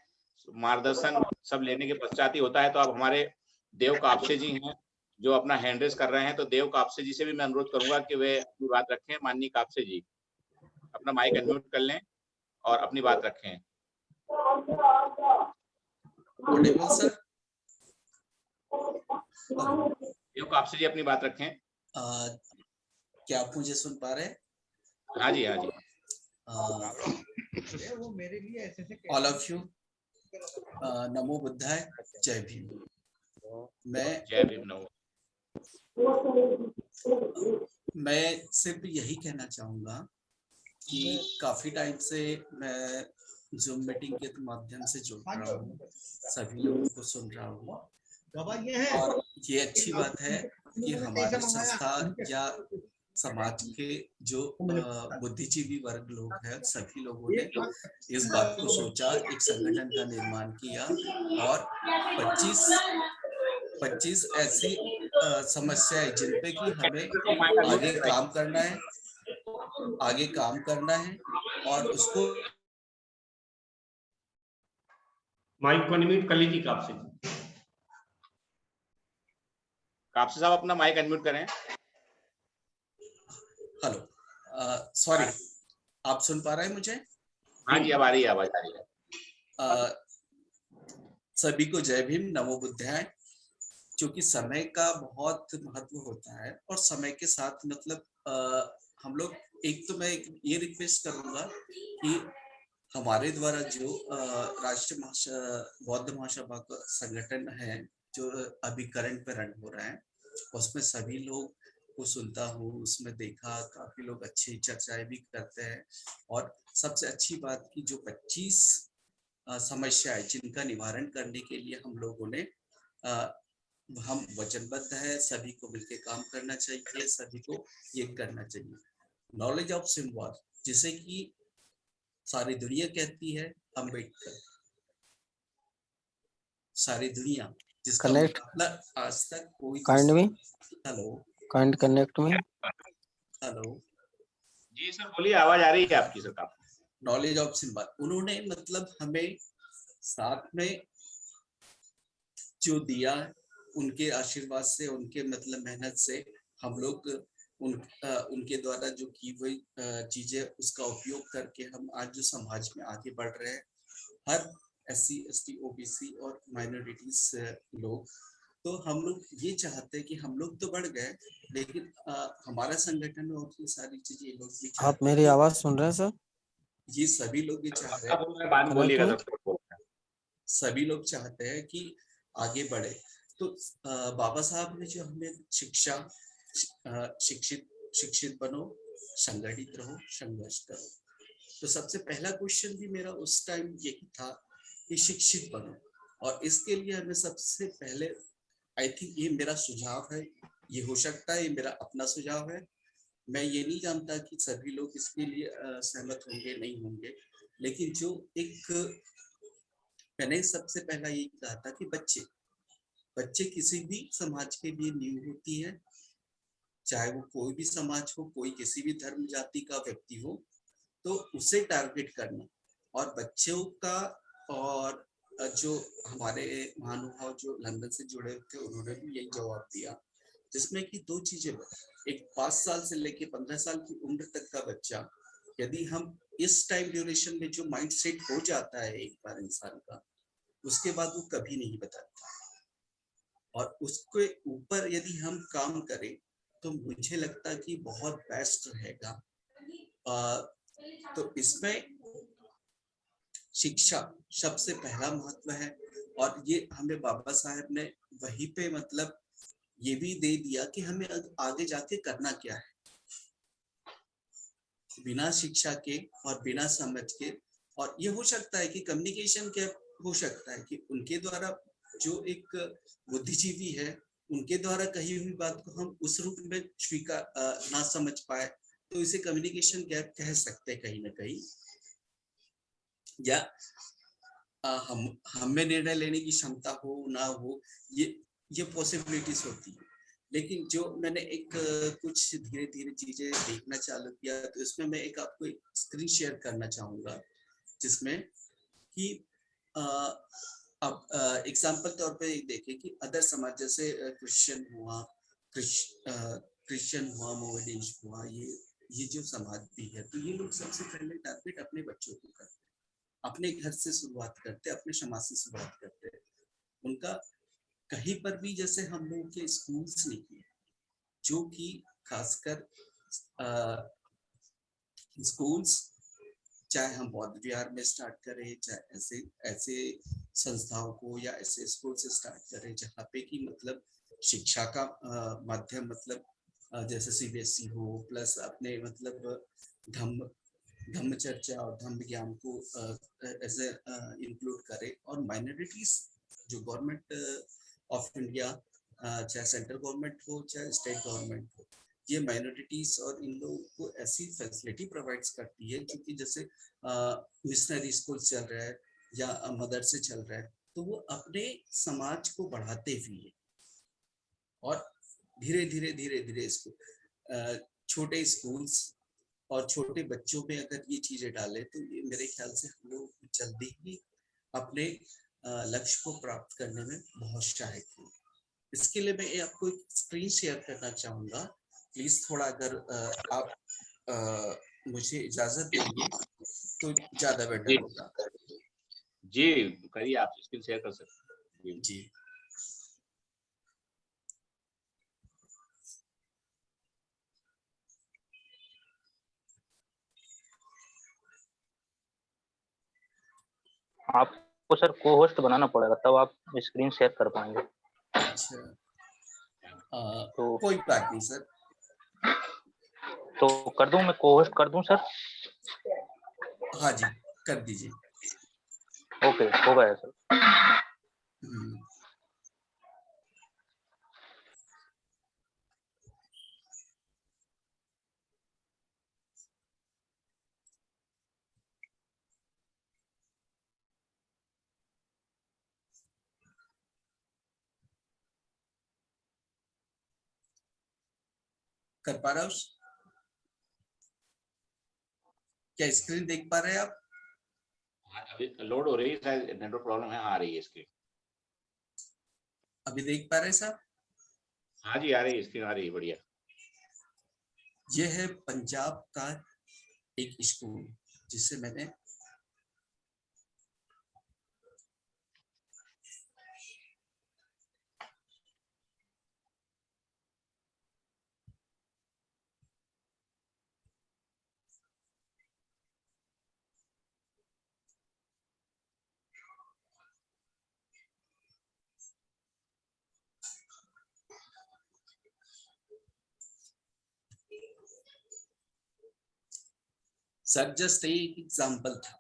मार्गदर्शन सब लेने के पश्चात ही होता है। तो अब हमारे देव कापसे जी हैं जो अपना हैंड रेस कर रहे हैं, तो देव कापसे जी से भी मैं अनुरोध करूंगा कि वे अपनी बात रखें। माननीय कापसे जी, अपना माइक अनम्यूट कर लें और अपनी बात रखें। सर देव कापसे जी अपनी बात रखें। क्या आप मुझे सुन पा रहे हैं? हाँ जी, हाँ जी। ऑल ऑफ यू, नमो बुद्धाय, जय भीम। जय भीम, नमो। मैं सिर्फ यही कहना चाहूंगा कि काफी टाइम से मैं जूम मीटिंग के माध्यम से जुड़ रहा हूँ, सभी लोगों को सुन रहा हूँ और ये अच्छी बात है कि हमारे संस्था या समाज के जो बुद्धिजीवी वर्ग लोग हैं, सभी लोगों ने इस बात को सोचा, एक संगठन का निर्माण किया और 25 ऐसी समस्याएं जिन पे कि हमें आगे काम करना है और उसको माइक को अनम्यूट कर लीजिए कापसे साहब, अपना माइक अनम्यूट करें। हेलो, सॉरी, आप सुन पा रहे हैं मुझे? हाँ जी, अब आ रही है, आवाज आ रही है। सभी को जय भीम, नमो बुद्धाय। क्योंकि समय का बहुत महत्व होता है और समय के साथ मतलब हम लोग मैं ये रिक्वेस्ट करूंगा कि हमारे द्वारा जो राष्ट्रीय बौद्ध महासभा का संगठन है जो अभी करंट पे रन हो रहा है, उसमें सभी लोग को सुनता हूँ, उसमें देखा काफी लोग अच्छी चर्चाएं भी करते हैं और सबसे अच्छी बात की जो 25 समस्याएं जिनका निवारण करने के लिए हम लोगों ने हम वचनबद्ध है, सभी को मिलकर काम करना चाहिए, सभी को ये करना चाहिए। नॉलेज ऑफ सिम्बॉल, जिसे कि सारी दुनिया कहती है अम्बेडकर, सारी दुनिया जिसका मतलब आज तक कोई हेलो जी सर बोलिए, आवाज आ रही है आपकी सर। नॉलेज ऑफ सिम्बॉल उन्होंने मतलब हमें साथ में जो दिया, उनके आशीर्वाद से, उनके मतलब मेहनत से हम लोग उनके द्वारा जो की हुई चीजें उसका उपयोग करके हम आज जो समाज में आगे बढ़ रहे हैं, हर SC ST OBC और माइनॉरिटीज लोग, तो हम लोग ये चाहते हैं कि हम लोग तो बढ़ गए लेकिन हमारा संगठन और ये सारी चीजें लोग भी, आप मेरी आवाज सुन रहे हैं सर? ये सभी लोग ये चाह रहे हैं, सभी लोग चाहते हैं कि आगे बढ़े। तो बाबा साहब ने जो हमें शिक्षा, शिक्षित बनो, संगठित रहो, संघर्ष करो, तो सबसे पहला क्वेश्चन भी मेरा उस टाइम यही था कि शिक्षित बनो। और इसके लिए हमें सबसे पहले, आई थिंक ये मेरा सुझाव है, ये हो सकता है ये मेरा अपना सुझाव है, मैं ये नहीं जानता कि सभी लोग इसके लिए सहमत होंगे नहीं होंगे, लेकिन जो एक मैंने सबसे पहला ये कहा था कि बच्चे किसी भी समाज के लिए नींव होती है, चाहे वो कोई भी समाज हो, कोई किसी भी धर्म जाति का व्यक्ति हो, तो उसे टारगेट करना। और बच्चों का, और जो हमारे महानुभाव जो लंदन से जुड़े थे उन्होंने भी यही जवाब दिया, जिसमें कि दो चीजें, एक 5 साल से लेके 15 साल की उम्र तक का बच्चा, यदि हम इस टाइम ड्यूरेशन में जो माइंड सेट हो जाता है एक बार इंसान का, उसके बाद वो कभी नहीं बदलता। और उसके ऊपर यदि हम काम करें तो मुझे लगता है कि बहुत बेस्ट रहेगा। तो इसमें शिक्षा सबसे पहला महत्व है, और ये हमें बाबा साहब ने वहीं पे मतलब ये भी दे दिया कि हमें आगे जाके करना क्या है, बिना शिक्षा के और बिना समझ के। और ये हो सकता है कि कम्युनिकेशन गैप हो सकता है कि उनके द्वारा, जो एक बुद्धिजीवी है, उनके द्वारा कही हुई बात को हम उस रूप में स्वीकार ना समझ पाए, तो इसे कम्युनिकेशन गैप कह सकते हैं कहीं ना कहीं, या हम में निर्णय लेने की क्षमता हो ना हो, ये पॉसिबिलिटीज होती है। लेकिन जो मैंने एक कुछ धीरे धीरे चीजें देखना चालू किया, तो इसमें मैं एक आपको एक स्क्रीन शेयर करना चाहूंगा, जिसमें कि अब एग्जाम्पल तौर पे देखें कि अदर समाज जैसे क्रिश्चियन हुआ, मोमेडियन हुआ, ये जो समाज भी है, तो ये लोग सबसे पहले टारगेट अपने बच्चों को करते हैं, अपने घर से शुरुआत करते, अपने समाज से शुरुआत करते हैं। उनका कहीं पर भी जैसे हम लोग के स्कूल्स नहीं किए, जो कि खासकर स्कूल्स, चाहे हम बौद्ध विहार में स्टार्ट करें, चाहे ऐसे ऐसे संस्थाओं को या ऐसे स्कूल से स्टार्ट करें जहाँ पे कि मतलब शिक्षा का माध्यम, मतलब जैसे सीबीएसई हो, प्लस अपने मतलब धम्म चर्चा और धम्म ज्ञान को ऐसे इंक्लूड करे। और माइनॉरिटीज जो गवर्नमेंट ऑफ इंडिया, चाहे सेंट्रल गवर्नमेंट हो चाहे स्टेट गवर्नमेंट हो, ये माइनॉरिटीज और इन लोगों को ऐसी फैसिलिटी प्रोवाइड्स करती है, क्योंकि जैसे मिशनरी स्कूल चल रहा है या मदरसे चल रहा है, तो वो अपने समाज को बढ़ाते हुए और धीरे धीरे इसको छोटे स्कूल्स और छोटे बच्चों में अगर ये चीजें डाले, तो ये मेरे ख्याल से हम लोग जल्दी ही अपने लक्ष्य को प्राप्त करने में बहुत सहायक होंगे। इसके लिए मैं आपको एक स्क्रीन शेयर करना चाहूंगा, प्लीज थोड़ा अगर आप मुझे इजाजत देंगे तो ज्यादा बेटर होगा। जी करिए, आप स्क्रीन शेयर कर सकते हैं। जी आपको सर को होस्ट बनाना पड़ेगा, तब आप स्क्रीन शेयर कर पाएंगे। अच्छा, तो कोई बात नहीं सर, तो कर दूं, मैं को होस्ट कर दूं सर? हाँ जी कर दीजिए। ओके, हो गया सर। कर पा रहा हूँ? क्या स्क्रीन देख पा रहे हैं आप? अभी लोड हो रही है, शायद नेटवर्क प्रॉब्लम है, आ रही है स्क्रीन। अभी देख पा रहे हैं साहब? हाँ जी आ रही है, स्क्रीन आ रही है, बढ़िया। ये है पंजाब का एक स्कूल जिससे मैंने सर जस्ट एक एग्जाम्पल था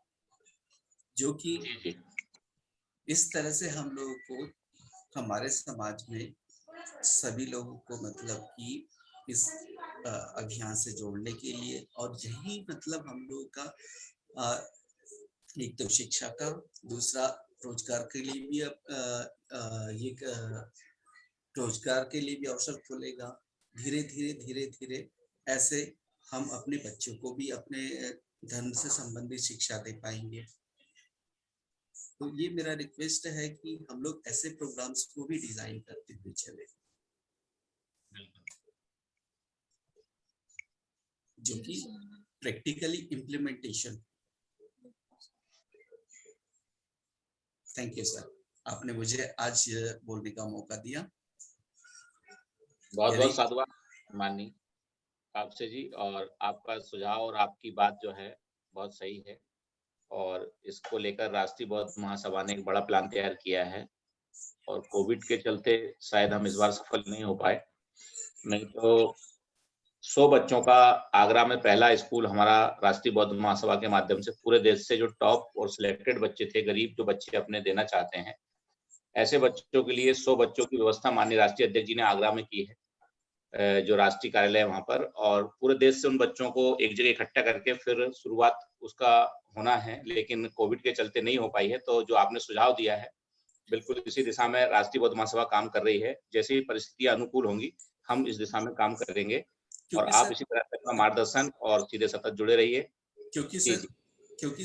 जो कि इस तरह से हम लोगों को हमारे समाज में सभी लोगों को मतलब कि इस अभियान से जोड़ने के लिए, और यही मतलब हम लोगों का एक तो शिक्षा का, दूसरा रोजगार के लिए भी ये रोजगार के लिए भी अवसर खोलेगा। धीरे धीरे ऐसे हम अपने बच्चों को भी अपने धर्म से संबंधित शिक्षा दे पाएंगे। तो ये मेरा रिक्वेस्ट है कि हम लोग ऐसे प्रोग्राम्स को भी डिजाइन करते हुए चले, जो कि practically implementation. Thank you sir, आपने मुझे आज बोलने का मौका दिया। बहुत बहुत साधुवाद माननीय आपसे जी, और आपका सुझाव और आपकी बात जो है बहुत सही है, और इसको लेकर राष्ट्रीय बौद्ध महासभा ने एक बड़ा प्लान तैयार किया है, और कोविड के चलते शायद हम इस बार सफल नहीं हो पाए, नहीं तो 100 बच्चों का आगरा में पहला स्कूल हमारा राष्ट्रीय बौद्ध महासभा के माध्यम से पूरे देश से जो टॉप और सिलेक्टेड बच्चे थे, गरीब जो बच्चे अपने देना चाहते हैं, ऐसे बच्चों के लिए 100 बच्चों की व्यवस्था माननीय राष्ट्रीय अध्यक्ष जी ने आगरा में की है, जो राष्ट्रीय कार्यालय है वहां पर, और पूरे देश से उन बच्चों को एक जगह इकट्ठा करके फिर शुरुआत उसका होना है, लेकिन कोविड के चलते नहीं हो पाई है। तो जो आपने सुझाव दिया है, बिल्कुल इसी दिशा में राष्ट्रीय बौद्ध महासभा काम कर रही है। जैसे ही परिस्थितियां अनुकूल होंगी हम इस दिशा में काम करेंगे, और आप इसी तरह से अपना मार्गदर्शन और सीधे सतत जुड़े रहिए। क्योंकि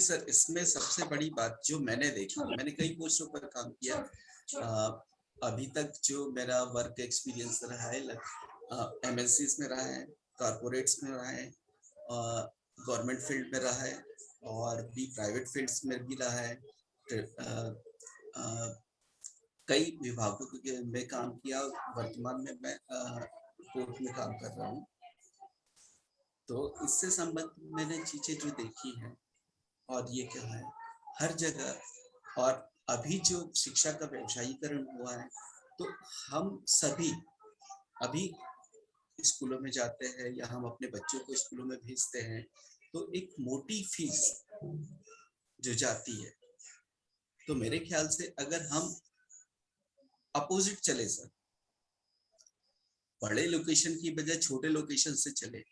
सर इसमें सबसे बड़ी बात जो मैंने देखी, मैंने कई पोस्टों पर काम किया, अभी तक जो मेरा वर्क एक्सपीरियंस रहा है MNCs में रहा है, कॉर्पोरेट्स में रहा है, गवर्नमेंट फील्ड में रहा है, और भी प्राइवेट फील्ड्स में भी रहा है, कई विभागों में काम किया। वर्तमान में मैं कोर्ट में काम कर रहा हूँ, तो इससे संबंधित मैंने चीजें जो देखी हैं, और ये क्या है हर जगह, और अभी जो शिक्षा का व्यवसायीकरण हुआ है, तो हम सभी अभी स्कूलों में जाते हैं या हम अपने बच्चों को स्कूलों में भेजते हैं, तो एक मोटी फीस जो जाती है, तो मेरे ख्याल से अगर हम अपोजिट चले सर, बड़े लोकेशन की बजाय छोटे लोकेशन से चले,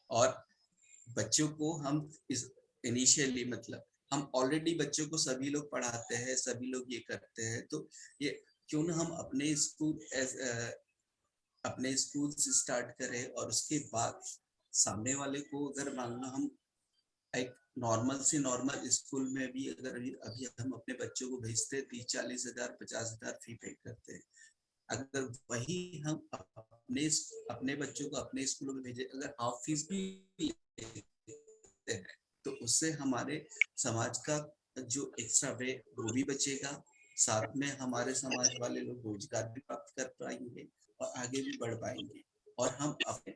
और बच्चों को हम इस इनिशियली मतलब हम ऑलरेडी बच्चों को सभी लोग पढ़ाते हैं, सभी लोग ये करते हैं, तो ये क्यों ना हम अपने स्कूल से स्टार्ट करें, और उसके बाद सामने वाले को अगर मान लो हम एक नॉर्मल से नॉर्मल स्कूल में भी अगर अभी हम अपने बच्चों को भेजते 30-40 हजार 50 हजार फी पे करते हैं, अगर वही हम अपने बच्चों को अपने स्कूलों में भेजे, अगर हाफ फीस भी लेते हैं, तो उससे हमारे समाज का जो एक्स्ट्रा वे वो भी बचेगा, साथ में हमारे समाज वाले लोग रोजगार भी प्राप्त कर पाएंगे और आगे भी बढ़ पाएंगे, और हम अपने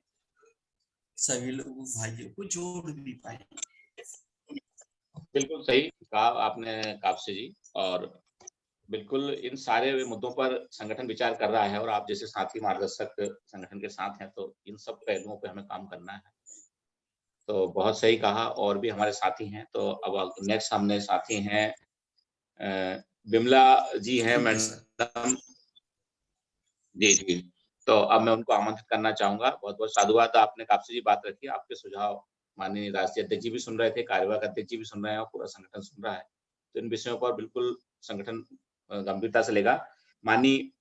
सभी लोगों भाइयों को जोड़ भी पाएंगे। बिल्कुल सही कहा आपने कापसे जी, और बिल्कुल इन सारे मुद्दों पर संगठन विचार कर रहा है, और आप जैसे साथी मार्गदर्शक संगठन के साथ हैं, तो इन सब पहलुओं पे हमें काम करना है। तो बहुत सही कहा, और भी हमारे साथी हैं। तो अब नेक्स्ट हमने साथी हैं बिमला जी हैं मैडम जी जी, तो अब मैं उनको आमंत्रित करना चाहूंगा। बहुत बहुत साधुवाद, आपने कापसे जी बात रखी, आपके सुझाव माननीय राष्ट्रीय अध्यक्ष जी भी सुन रहे थे, कार्यवाहक अध्यक्ष जी भी सुन रहे हैं, और पूरा संगठन सुन रहा है। तो इन विषयों पर बिल्कुल संगठन गंभीरता से लेगा। माननीय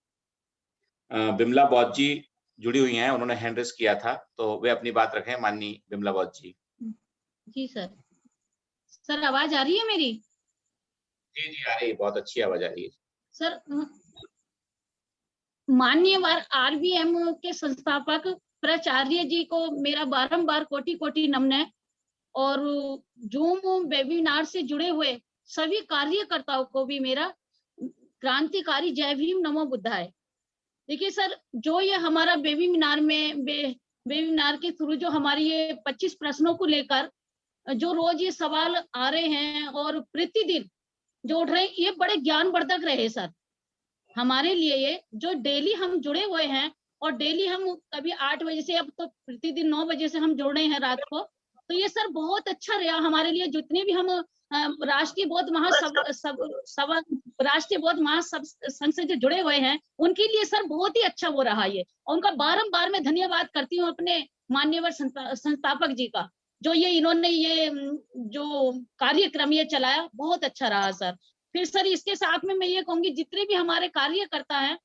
बिमला बौद्ध जी जुड़ी हुई हैं, उन्होंने हैंड रेस किया था, तो वे अपनी बात रखें। माननीय बिमला बौद्ध जी। जी सर आवाज आ रही है मेरी? जी जी आ रही है, बहुत अच्छी आवाज आ रही है सर। माननीय RVM के संस्थापक प्राचार्य जी को मेरा बारंबार कोटि कोटि नमन है, और जूम वेबिनार से जुड़े हुए सभी कार्यकर्ताओं को भी मेरा क्रांतिकारी जय भीम नमो बुद्धाय। देखिए सर, जो ये हमारा वेबिनार के थ्रू जो हमारी ये 25 प्रश्नों को लेकर जो रोज ये सवाल आ रहे हैं और प्रतिदिन जो उठ रहे हैं, ये बड़े ज्ञानवर्धक रहे सर हमारे लिए। ये जो डेली हम जुड़े हुए हैं, और डेली हम कभी 8 बजे से अब तो प्रतिदिन 9 बजे से हम जुड़ रहे हैं रात को, तो ये सर बहुत अच्छा रहा हमारे लिए। जितने भी हम राष्ट्रीय बौद्ध महासभा राष्ट्रीय बौद्ध महासभा संघ से जो जुड़े हुए हैं उनके लिए सर बहुत ही अच्छा वो रहा ये, और उनका बारंबार मैं धन्यवाद करती हूँ अपने मान्यवर संस्थापक जी का, जो ये इन्होंने ये जो कार्यक्रम ये चलाया, बहुत अच्छा रहा सर। फिर सर इसके साथ में मैं ये कहूंगी जितने भी हमारे कार्यकर्ता हैं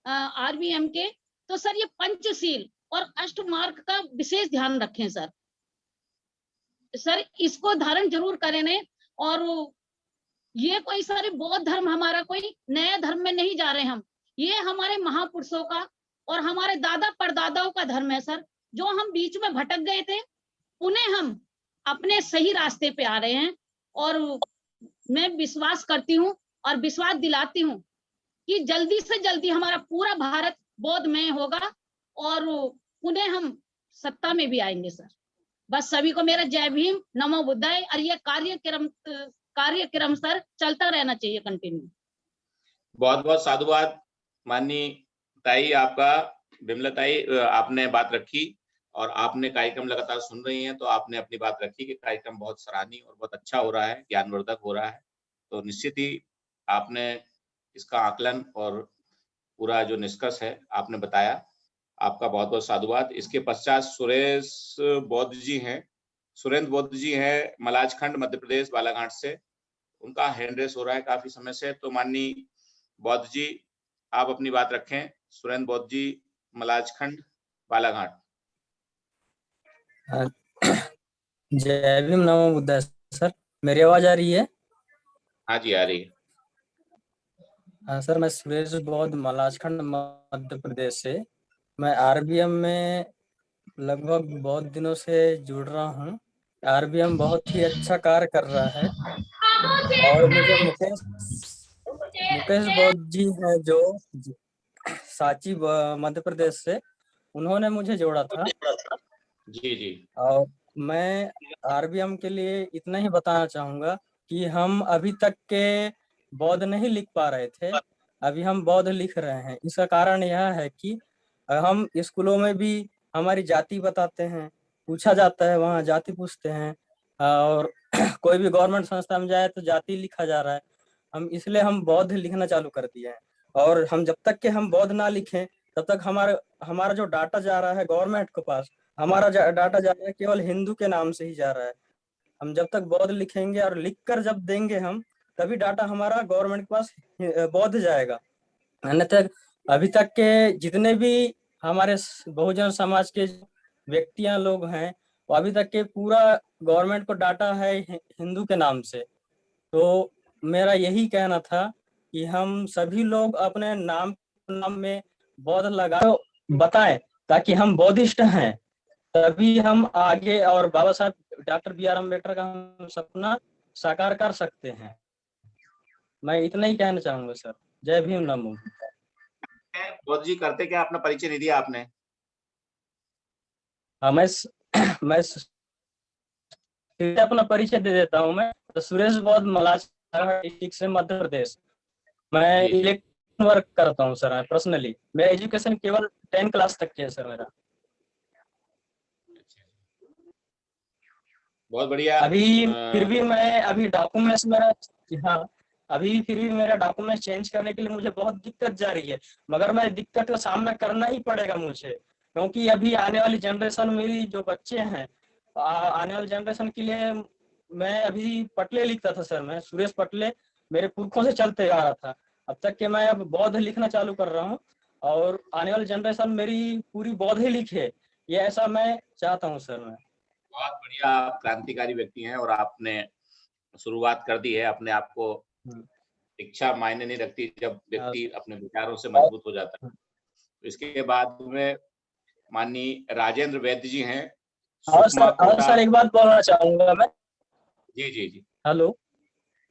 आरबीएम के, तो सर ये पंचशील और अष्टमार्ग का विशेष ध्यान रखें सर। सर इसको धारण जरूर करें ने, और ये कोई सारे बौद्ध धर्म हमारा कोई नया धर्म में नहीं जा रहे हम, ये हमारे महापुरुषों का और हमारे दादा परदादाओं का धर्म है सर। जो हम बीच में भटक गए थे उन्हें हम अपने सही रास्ते पे आ रहे हैं, और मैं विश्वास करती हूँ और विश्वास दिलाती हूँ कि जल्दी से जल्दी हमारा पूरा भारत बौद्धमय होगा और उन्हें हम सत्ता में भी आएंगे सर। बस सभी को मेरा जय भीम, नमो बुद्धाय। और ये कार्यक्रम सर चलता रहना चाहिए कंटिन्यू। बहुत बहुत साधुवाद माननीय ताई, आपका बिमला ताई, आपने बात रखी और आपने कार्यक्रम लगातार सुन रही हैं, तो आपने अपनी बात रखी कि कार्यक्रम बहुत सराहनीय और बहुत अच्छा हो रहा है, ज्ञानवर्धक हो रहा है। तो निश्चित ही आपने इसका आकलन और पूरा जो निष्कर्ष है आपने बताया, आपका बहुत बहुत साधुवाद। इसके पश्चात सुरेश बौद्ध जी हैं, सुरेंद्र बौद्ध जी हैं मलाजखंड मध्य प्रदेश बालाघाट से, उनका हैंड रेस हो रहा है काफी समय से। तो माननीय बौद्ध जी आप अपनी बात रखें। सुरेंद्र बौद्ध जी मलाजखंड बालाघाट। जय भीम, नमो बुद्धाय। सर मेरी आवाज आ रही है? हाँ जी आ रही है। हाँ सर, मैं सुरेश बौद्ध मलाजखंड मध्य प्रदेश से। मैं आरबीएम में लगभग बहुत दिनों से जुड़ रहा हूँ। आरबीएम बहुत ही अच्छा कार्य कर रहा है, और मुझे मुकेश बौद्ध जी हैं जो सांची मध्य प्रदेश से, उन्होंने मुझे जोड़ा था। जी जी। और मैं आरबीएम के लिए इतना ही बताना चाहूंगा कि हम अभी तक के बौद्ध नहीं लिख पा रहे थे, अभी हम बौद्ध लिख रहे हैं। इसका कारण यह है कि हम स्कूलों में भी हमारी जाति बताते हैं, पूछा जाता है, वहाँ जाति पूछते हैं, और कोई भी गवर्नमेंट संस्था में जाए तो जाति लिखा जा रहा है। इसलिए हम बौद्ध लिखना चालू कर दिए हैं। और हम जब तक के हम बौद्ध ना लिखें तब तक हमारा जो डाटा जा रहा है गवर्नमेंट के पास, हमारा डाटा जा रहा है केवल हिंदू के नाम से ही जा रहा है। हम जब तक बौद्ध लिखेंगे और लिख कर जब देंगे हम, तभी डाटा हमारा गवर्नमेंट के पास बौद्ध जाएगा। अन्यथा अभी तक के जितने भी हमारे बहुजन समाज के व्यक्तियां लोग हैं, वो अभी तक के पूरा गवर्नमेंट को डाटा है हिंदू के नाम से। तो मेरा यही कहना था कि हम सभी लोग अपने नाम में बौद्ध लगा बताएं, ताकि हम बौद्धिस्ट हैं, तभी हम आगे और बाबा साहब डॉक्टर बी आर अम्बेडकर का हम सपना साकार कर सकते हैं। मैं इतना ही कहना चाहूंगा सर। जय भीम, नमो। बौद्ध जी करते क्या, अपना परिचय नहीं दिया आपने? हाँ, मैं अपना परिचय दे देता हूँ। मैं तो सुरेश बौद्ध मलाजखंड डिस्ट्रिक्ट से मध्य प्रदेश। मैं इलेक्ट्रिशियन वर्क करता हूँ सर पर्सनली। मेरा एजुकेशन केवल 10 क्लास तक की है सर मेरा। बहुत बढ़िया। अभी फिर भी मैं अभी डॉक्यूमेंट्स मेरा, हाँ अभी फिर भी मेरा डॉक्यूमेंट चेंज करने के लिए मुझे बहुत दिक्कत जा रही है, मगर मैं दिक्कत का सामना करना ही पड़ेगा मुझे, क्योंकि अभी आने वाली जनरेशन, मेरी जो बच्चे हैं, आने वाली जनरेशन के लिए मैं अभी पटले लिखता था सर। मैं सुरेश पटले मेरे पुरखों से चलते आ रहा था, अब तक के मैं अब बौद्ध लिखना चालू कर रहा हूँ, और आने वाली जनरेशन मेरी पूरी बौद्ध ही लिखे, ये ऐसा मैं चाहता हूँ सर। मैं बहुत बढ़िया, आप क्रांतिकारी व्यक्ति हैं और आपने शुरुआत कर दी है। अपने आप को इच्छा मायने नहीं रखती जब व्यक्ति अपने विचारों से मजबूत हो जाता है। तो इसके बाद में माननीय राजेंद्र वैद्य जी हैं। और सर एक बात बोलना चाहूंगा मैं। जी जी जी। हेलो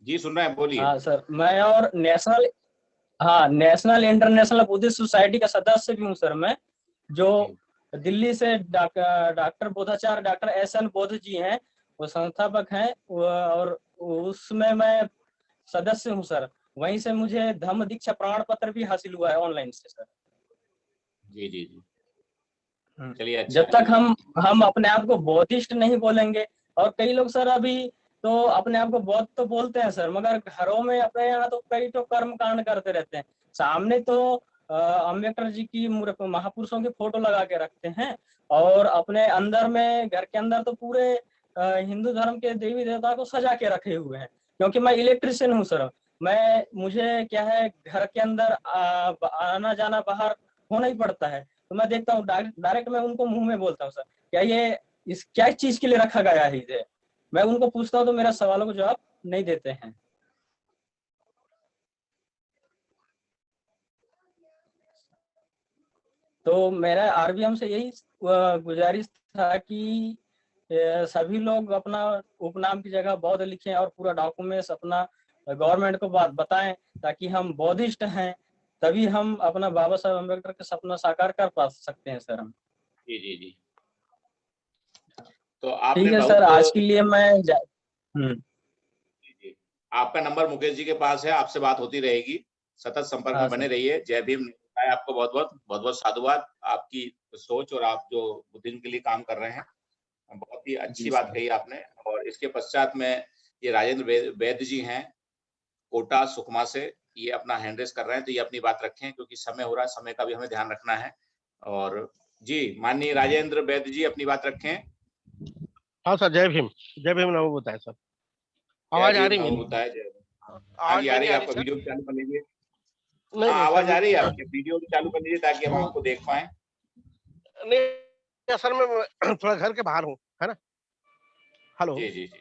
जी, सुन रहे हैं, बोलिए। हाँ सर, मैं और नेशनल इंटरनेशनल बुद्धिस्ट सोसाइटी का सदस्य भी हूँ सर मैं, जो दिल्ली से डॉक्टर बोधाचार्य डॉक्टर SN बौद्ध जी हैं, वो संस्थापक हैं, और उसमें मैं सदस्य हूँ सर। वहीं से मुझे धम्म दीक्षा प्रमाण पत्र भी हासिल हुआ है ऑनलाइन से सर। जी जी जी, चलिए। जब तक हम अपने आप को बौद्धिस्ट नहीं बोलेंगे, और कई लोग सर अभी तो अपने आप को बौद्ध तो बोलते हैं सर, मगर घरों में अपने यहाँ तो कई तो कर्म कांड करते रहते हैं। सामने तो अम्बेडकर जी की महापुरुषों की फोटो लगा के रखते हैं, और अपने अंदर में घर के अंदर तो पूरे हिंदू धर्म के देवी देवता को सजा के रखे हुए हैं। क्योंकि मैं इलेक्ट्रिशियन हूँ सर, मुझे क्या है, घर के अंदर आना जाना बाहर होना ही पड़ता है, तो मैं देखता हूँ डायरेक्ट मैं उनको मुंह में बोलता हूँ सर, क्या ये इस क्या चीज के लिए रखा गया है इसे। मैं उनको पूछता हूँ तो मेरा सवालों को जवाब नहीं देते हैं। तो मेरा आरबीएम से यही गुजारिश था कि सभी लोग अपना उपनाम की जगह बौद्ध लिखें और पूरा डॉक्यूमेंट्स अपना गवर्नमेंट को बताएं, ताकि हम बौद्धिस्ट हैं, तभी हम अपना बाबा साहब अम्बेडकर का सपना साकार कर पा सकते हैं सर हम। जी जी जी। तो आपने ठीक है सर, आज के लिए मैं जी, आपका नंबर मुकेश जी के पास है, आपसे बात होती रहेगी, सतत संपर्क में बने रहिए। जय भीम। आपको बहुत बहुत साधुवाद, आपकी सोच और आप जो बुद्धिज्म के लिए काम कर रहे हैं, बहुत ही अच्छी बात कही आपने। और इसके पश्चात में ये राजेंद्र वैद्य जी हैं कोटा सुकमा से, ये अपना हैंड रेस कर रहे हैं, तो ये अपनी बात रखें क्योंकि समय हो रहा है, समय का भी हमें ध्यान रखना है। और जी माननीय राजेंद्र वैद्य जी अपनी बात रखें। हाँ सर, जय भीम नमो बुद्धाय सर। आवाज आ रही है? हाँ जी आ रही है। आपका वीडियो चालू कर लीजिए। आवाज आ रही है आपके, वीडियो चालू कर लीजिए ताकि हम आपको देख पाए। नहीं सर, मैं थोड़ा घर के बाहर हूँ, है ना। हेलो। जी जी जी,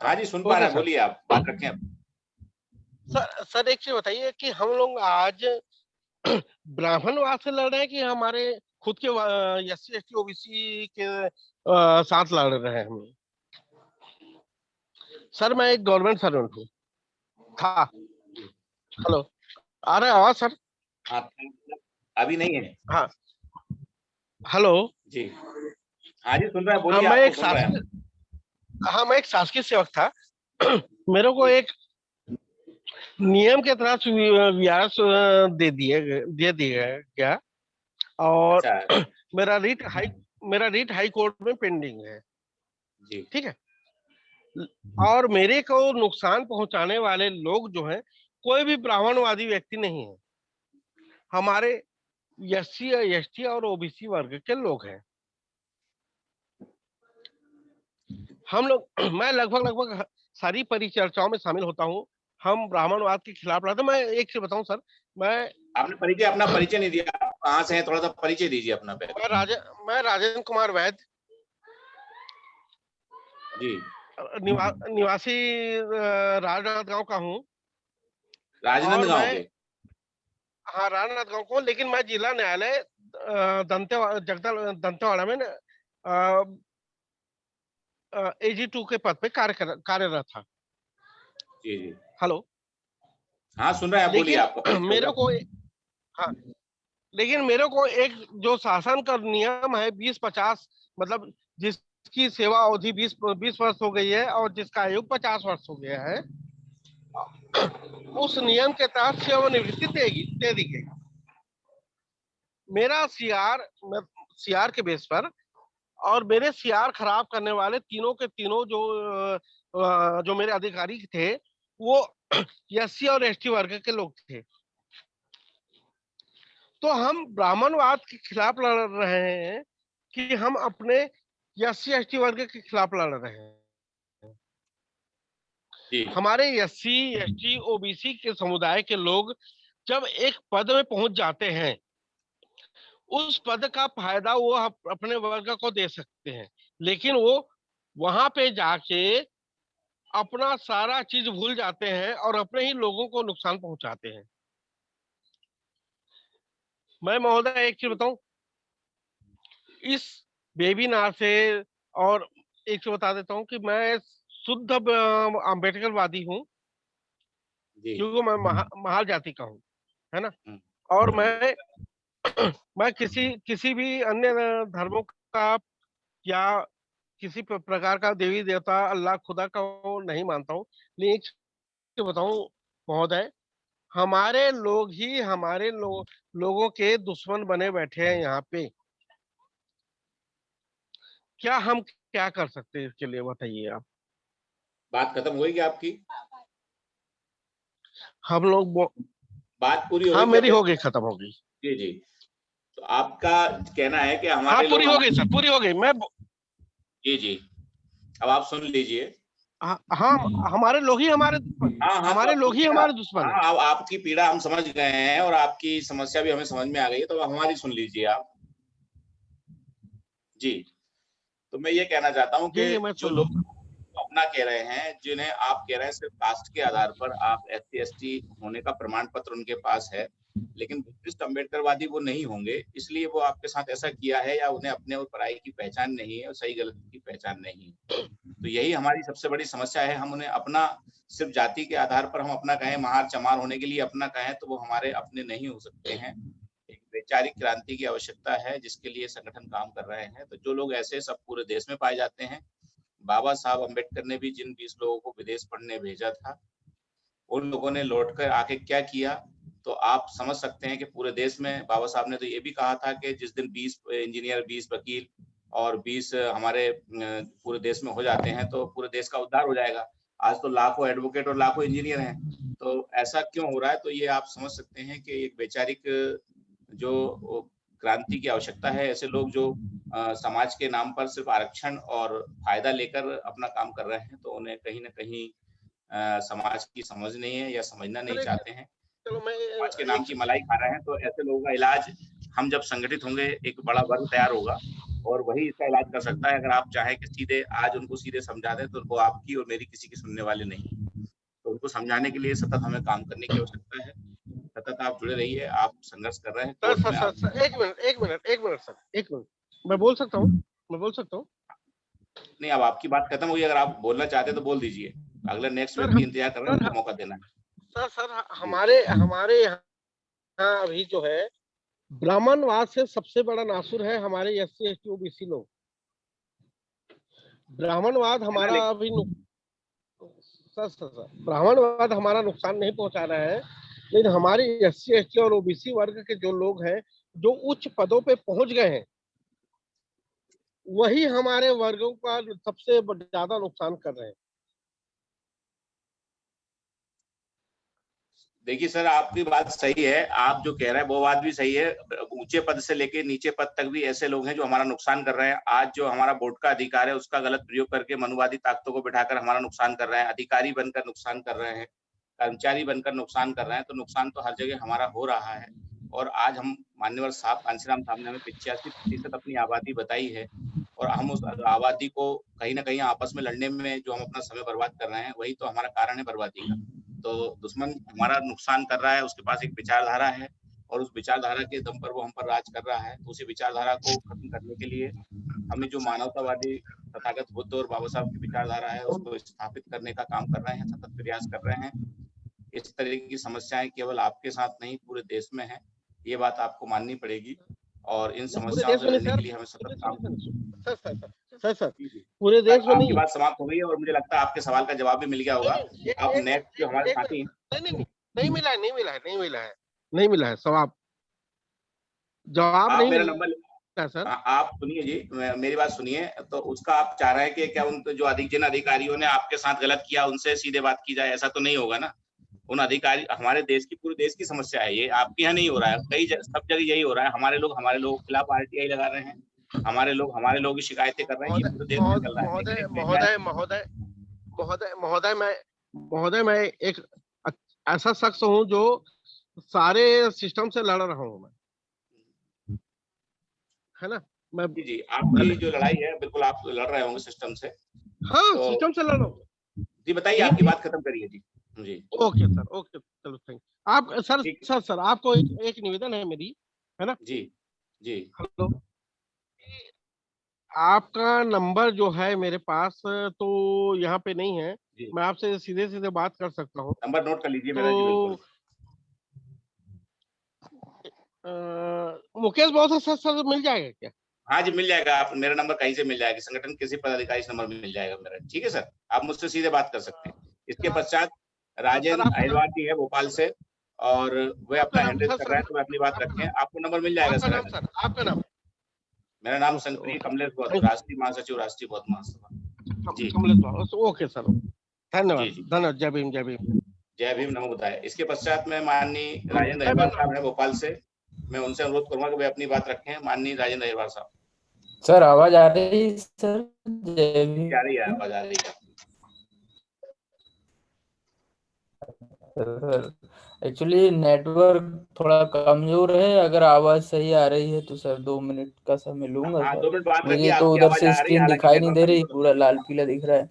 हाँ जी सुन पा रहे हैं, बोलिए, आप बात रखें। सर एक चीज बताइए कि हम लोग आज ब्राह्मणवाद से लड़ रहे हैं कि हमारे खुद के एससी एसटी ओबीसी के साथ लड़ रहे हैं हम? सर मैं एक गवर्नमेंट सर्वेंट हूँ था। हेलो, आ रहा है आवाज सर? अभी नहीं है। हाँ हेलो जी, हाँ जी सुन रहा है, बोलिए। मैं एक शासकीय सेवक था। मेरे को एक नियम के तहत व्यास दे दिया गया, और मेरा रीट हाई कोर्ट में पेंडिंग है। ठीक है, और मेरे को नुकसान पहुंचाने वाले लोग जो हैं कोई भी ब्राह्मणवादी व्यक्ति नहीं है, हमारे एससी एसटी और ओबीसी वर्ग के लोग हैं। हम लोग मैं लगभग सारी परिचर्चाओं में शामिल होता हूँ। हम ब्राह्मणवाद के खिलाफ लड़ते। मैं एक से बताऊं सर, आपने अपना परिचय नहीं दिया, कहाँ से हैं, थोड़ा सा परिचय दीजिए अपना। मैं राजेंद्र कुमार वैद्य जी, निवासी राजनांदगांव का हूँ। राजनांदगांव के? हाँ राजनांदगांव को, लेकिन मैं जिला न्यायालय दंतेवाड़ा में AG2 के पद पे कार्यरत था। जी जी। हेलो, हाँ सुन रहे हैं, बोलिए। आपको लेकिन मेरे को एक जो शासन का नियम है 20-50, मतलब जिसकी सेवा अवधि 20 वर्ष हो गई है और जिसका आयु 50 वर्ष हो गया है, उस नियम के तहत सेवानिवृत्ति दे दी गई। मेरा सीआर के बेस पर, और मेरे सीआर खराब करने वाले तीनों के तीनों जो मेरे अधिकारी थे वो एससी और एसटी वर्ग के लोग थे। तो हम ब्राह्मणवाद के खिलाफ लड़ रहे हैं कि हम अपने एससी एसटी वर्ग के खिलाफ लड़ रहे हैं। हमारे एससी एसटी ओबीसी के समुदाय के लोग जब एक पद में पहुंच जाते हैं, उस पद का फायदा वो अपने वर्ग को दे सकते हैं, लेकिन वो वहां पे जाके अपना सारा चीज भूल जाते हैं और अपने ही लोगों को नुकसान पहुंचाते हैं। मैं महोदय एक चीज बताऊं, इस वेबिनार से, और एक चीज बता देता हूं कि मैं शुद्ध अम्बेडकरवादी हूं, क्योंकि मैं महाल जाति का हूं, है ना। और मैं किसी भी अन्य धर्मों का या किसी प्रकार का देवी देवता अल्लाह खुदा का नहीं मानता हूँ। लेकिन बताऊं महोदय, हमारे लोग ही हमारे लोगों के दुश्मन बने बैठे हैं यहाँ पे। क्या हम क्या कर सकते हैं इसके लिए, बताइए आप। बात खत्म होगी आपकी? हम लोग बात पूरी हो हाँ गई? मेरी हो गई, खत्म हो गई। जी जी, तो आपका कहना है कि हाँ हमारे पूरी लोग, हो गई सर, पूरी हो गई। मैं जी जी, अब आप सुन लीजिए। हाँ हमारे लोग ही हमारे हमारे लोग ही हमारे दुश्मन है। हाँ, अब आपकी पीड़ा हम समझ गए हैं और आपकी समस्या भी हमें समझ में आ गई है, तो हमारी सुन लीजिए आप। जी, तो मैं ये कहना चाहता हूँ कि जो लोग अपना कह रहे हैं, जिन्हें आप कह रहे हैं सिर्फ कास्ट के आधार पर आप SC/ST होने का प्रमाण पत्र उनके पास है, लेकिन बुद्धिस्ट अम्बेडकरवादी वो नहीं होंगे, इसलिए वो आपके साथ ऐसा किया है, या उन्हें अपने और पराई की पहचान नहीं है और सही गलत की पहचान नहीं है। तो यही हमारी सबसे बड़ी समस्या है। हम उन्हें अपना सिर्फ जाति के आधार पर हम अपना कहें, महार चमार होने के लिए अपना कहें, तो वो हमारे अपने नहीं हो सकते हैं। एक वैचारिक क्रांति की आवश्यकता है, जिसके लिए संगठन काम कर रहे हैं। तो जो लोग ऐसे सब पूरे देश में पाए जाते हैं, बाबा साहब अम्बेडकर ने भी जिन 20 लोगों को विदेश पढ़ने भेजा था, उन लोगों ने लौटकर आके क्या किया, तो आप समझ सकते हैं कि पूरे देश में बाबा साहब ने तो ये भी कहा था कि जिस दिन 20 इंजीनियर, 20 वकील और 20 हमारे पूरे देश में हो जाते हैं, तो पूरे देश का उद्धार हो जाएगा। आज तो लाखों एडवोकेट और लाखों इंजीनियर हैं। तो ऐसा क्यों हो रहा है? तो ये आप समझ सकते हैं कि एक वैचारिक जो क्रांति की आवश्यकता है। ऐसे लोग जो समाज के नाम पर सिर्फ आरक्षण और फायदा लेकर अपना काम कर रहे हैं, तो उन्हें कहीं ना कहीं समाज की समझ नहीं है या समझना नहीं चाहते हैं, समाज के नाम की मलाई खा रहे हैं। तो ऐसे लोगों का इलाज, हम जब संगठित होंगे, एक बड़ा वर्ग तैयार होगा और वही इसका इलाज कर सकता है। अगर आप चाहें कि सीधे आज उनको सीधे समझा दें, तो उनको आपकी और मेरी किसी की सुनने वाले नहीं। तो उनको समझाने के लिए सतत हमें काम करने की आवश्यकता है। सतत आप जुड़े रहिए, आप संघर्ष कर रहे हैं। सर एक मिनट सर, एक मिनट, मैं बोल सकता हूँ? नहीं, अब आपकी बात खत्म हुई। अगर आप बोलना चाहते तो बोल दीजिए। अगला नेक्स्ट व्यक्ति इंतजार कर रहे हैं, उनको मौका देना है। सर हमारे यहाँ अभी जो है ब्राह्मणवाद से सबसे बड़ा नासुर है हमारे SC/ST OBC लोग। ब्राह्मणवाद हमारा अभी सर ब्राह्मणवाद हमारा नुकसान नहीं पहुंचा रहा है, लेकिन हमारे SC/ST और OBC वर्ग के जो लोग हैं, जो उच्च पदों पे पहुंच गए हैं, वही हमारे वर्गों का सबसे ज्यादा नुकसान कर रहे हैं। देखिए सर, आपकी बात सही है। आप जो कह रहे हैं वो बात भी सही है। ऊंचे पद से लेके नीचे पद तक भी ऐसे लोग हैं जो हमारा नुकसान कर रहे हैं। आज जो हमारा वोट का अधिकार है, उसका गलत प्रयोग करके मनुवादी ताकतों को बिठाकर हमारा नुकसान कर रहे हैं। अधिकारी बनकर नुकसान कर रहे हैं, कर्मचारी बनकर नुकसान कर रहे हैं। तो नुकसान तो हर जगह हमारा हो रहा है। और आज हम मान्यवर साहब कांशीराम साहब ने हमें 85% अपनी आबादी बताई है, और हम उस आबादी को कहीं ना कहीं आपस में लड़ने में जो हम अपना समय बर्बाद कर रहे हैं, वही तो हमारा कारण है बर्बादी का। तो दुश्मन हमारा नुकसान कर रहा है, उसके पास एक विचारधारा है, और उस विचारधारा के दम पर वो हम पर राज कर रहा है। तो उसी विचारधारा को खत्म करने के लिए हमें जो मानवतावादी तथागत बुद्ध और बाबा साहब की विचारधारा है, उसको स्थापित करने का काम कर रहे हैं, सतत प्रयास कर रहे हैं। इस तरह की समस्याएं केवल आपके साथ नहीं, पूरे देश में है। ये बात आपको माननी पड़ेगी, और इन समस्याओं से लड़ने के लिए हमें सतत काम सर पूरे देश में आपकी बात समाप्त हो गई है, और मुझे लगता है आपके सवाल का जवाब भी मिल गया होगा। आप नेक्स्ट जो हमारे साथी हैं, नहीं मिला है जवाब आप नहीं मेरा मिला नंबर सर। आप सुनिए जी, मेरी बात सुनिए। तो उसका आप चाह रहे हैं कि क्या उन जो जिन अधिकारियों ने आपके साथ गलत किया, उनसे सीधे बात की जाए? ऐसा तो नहीं होगा ना। उन अधिकारी, हमारे देश की, पूरे देश की समस्या है ये, आपके यहाँ नहीं हो रहा है। सब जगह यही हो रहा है। हमारे लोग के खिलाफ RTI लगा रहे हैं, हमारे लोग की शिकायतें कर रहे हैं। ये पूरे देश में चल रहा है। महोदय मैं एक ऐसा शख्स हूँ जो सारे सिस्टम से लड़ रहा हूँ मैं, है ना। मैं जी, आपकी जो लड़ाई है, बिल्कुल आप लड़ रहे होंगे सिस्टम से। हाँ, तो सिस्टम से लड़ रहा हूँ जी। बताइए, आपकी बात खत्म करिए जी। ओके सर, ओके, चलो थैंक। आप सर आपको एक निवेदन है मेरी, है ना। जी जी। हेलो, आपका नंबर जो है मेरे पास तो यहाँ पे नहीं है, मैं आपसे सीधे बात कर सकता हूँ। नंबर नोट कर लीजिए मेरा जी, बिल्कुल। मुकेश बहुत सर मिल जाएगा क्या? हाँ जी, मिल जाएगा। आप मेरा नंबर कहीं से मिल जाएगा, संगठन किसी पदाधिकारी से नंबर मिल जाएगा मेरा। ठीक है सर, आप मुझसे सीधे बात कर सकते हैं। इसके पश्चात राजेंद्र अहिरवार जी है भोपाल से, और वे अपना हैंडल कर रहे हैं, तो वे अपनी बात रखें। आपको नंबर मिल जाएगा सर। आपका नाम? मेरा नाम संतप्रिय कमलेश बौद्ध, राष्ट्रीय महासचिव राष्ट्रीय बौद्ध महासभा जी। कमलेश बौद्ध, ओके सर, धन्यवाद जी, जी। धन्यवाद। जय भीम जय भीम। जय भीम नमो बुद्धाय। इसके पश्चात में माननीय राजेंद्र अहिरवार साहब हैं भोपाल से, मैं उनसे अनुरोध करूंगा कि वे अपनी बात रखें। माननीय राजेंद्र अहिरवार साहब। सर आवाज आ रही है सर? जय भीम। आ रही है, आवाज आ रही है। एक्चुअली नेटवर्क थोड़ा कमजोर है, अगर आवाज सही आ रही है तो सर 2 मिनट का समय लूंगा हाँ, सर। 2 मिनट बात रखिए, मुझे तो आपकी उधर आवाज से आ रही है, स्क्रीन हालांकि दिखाई नहीं दे नेटवर्क रही, कमजोर पूरा लाल पीला दिख रहा है।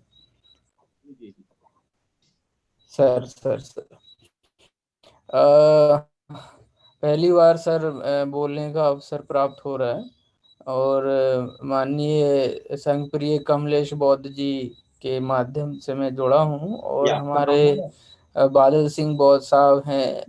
जी। सर पहली बार सर बोलने का अवसर प्राप्त हो रहा है और माननीय संघप्रिय कमलेश बौद्ध जी के माध्यम से मैं जुड़ा हूँ और हमारे बादल सिंह बौद्ध साहब हैं,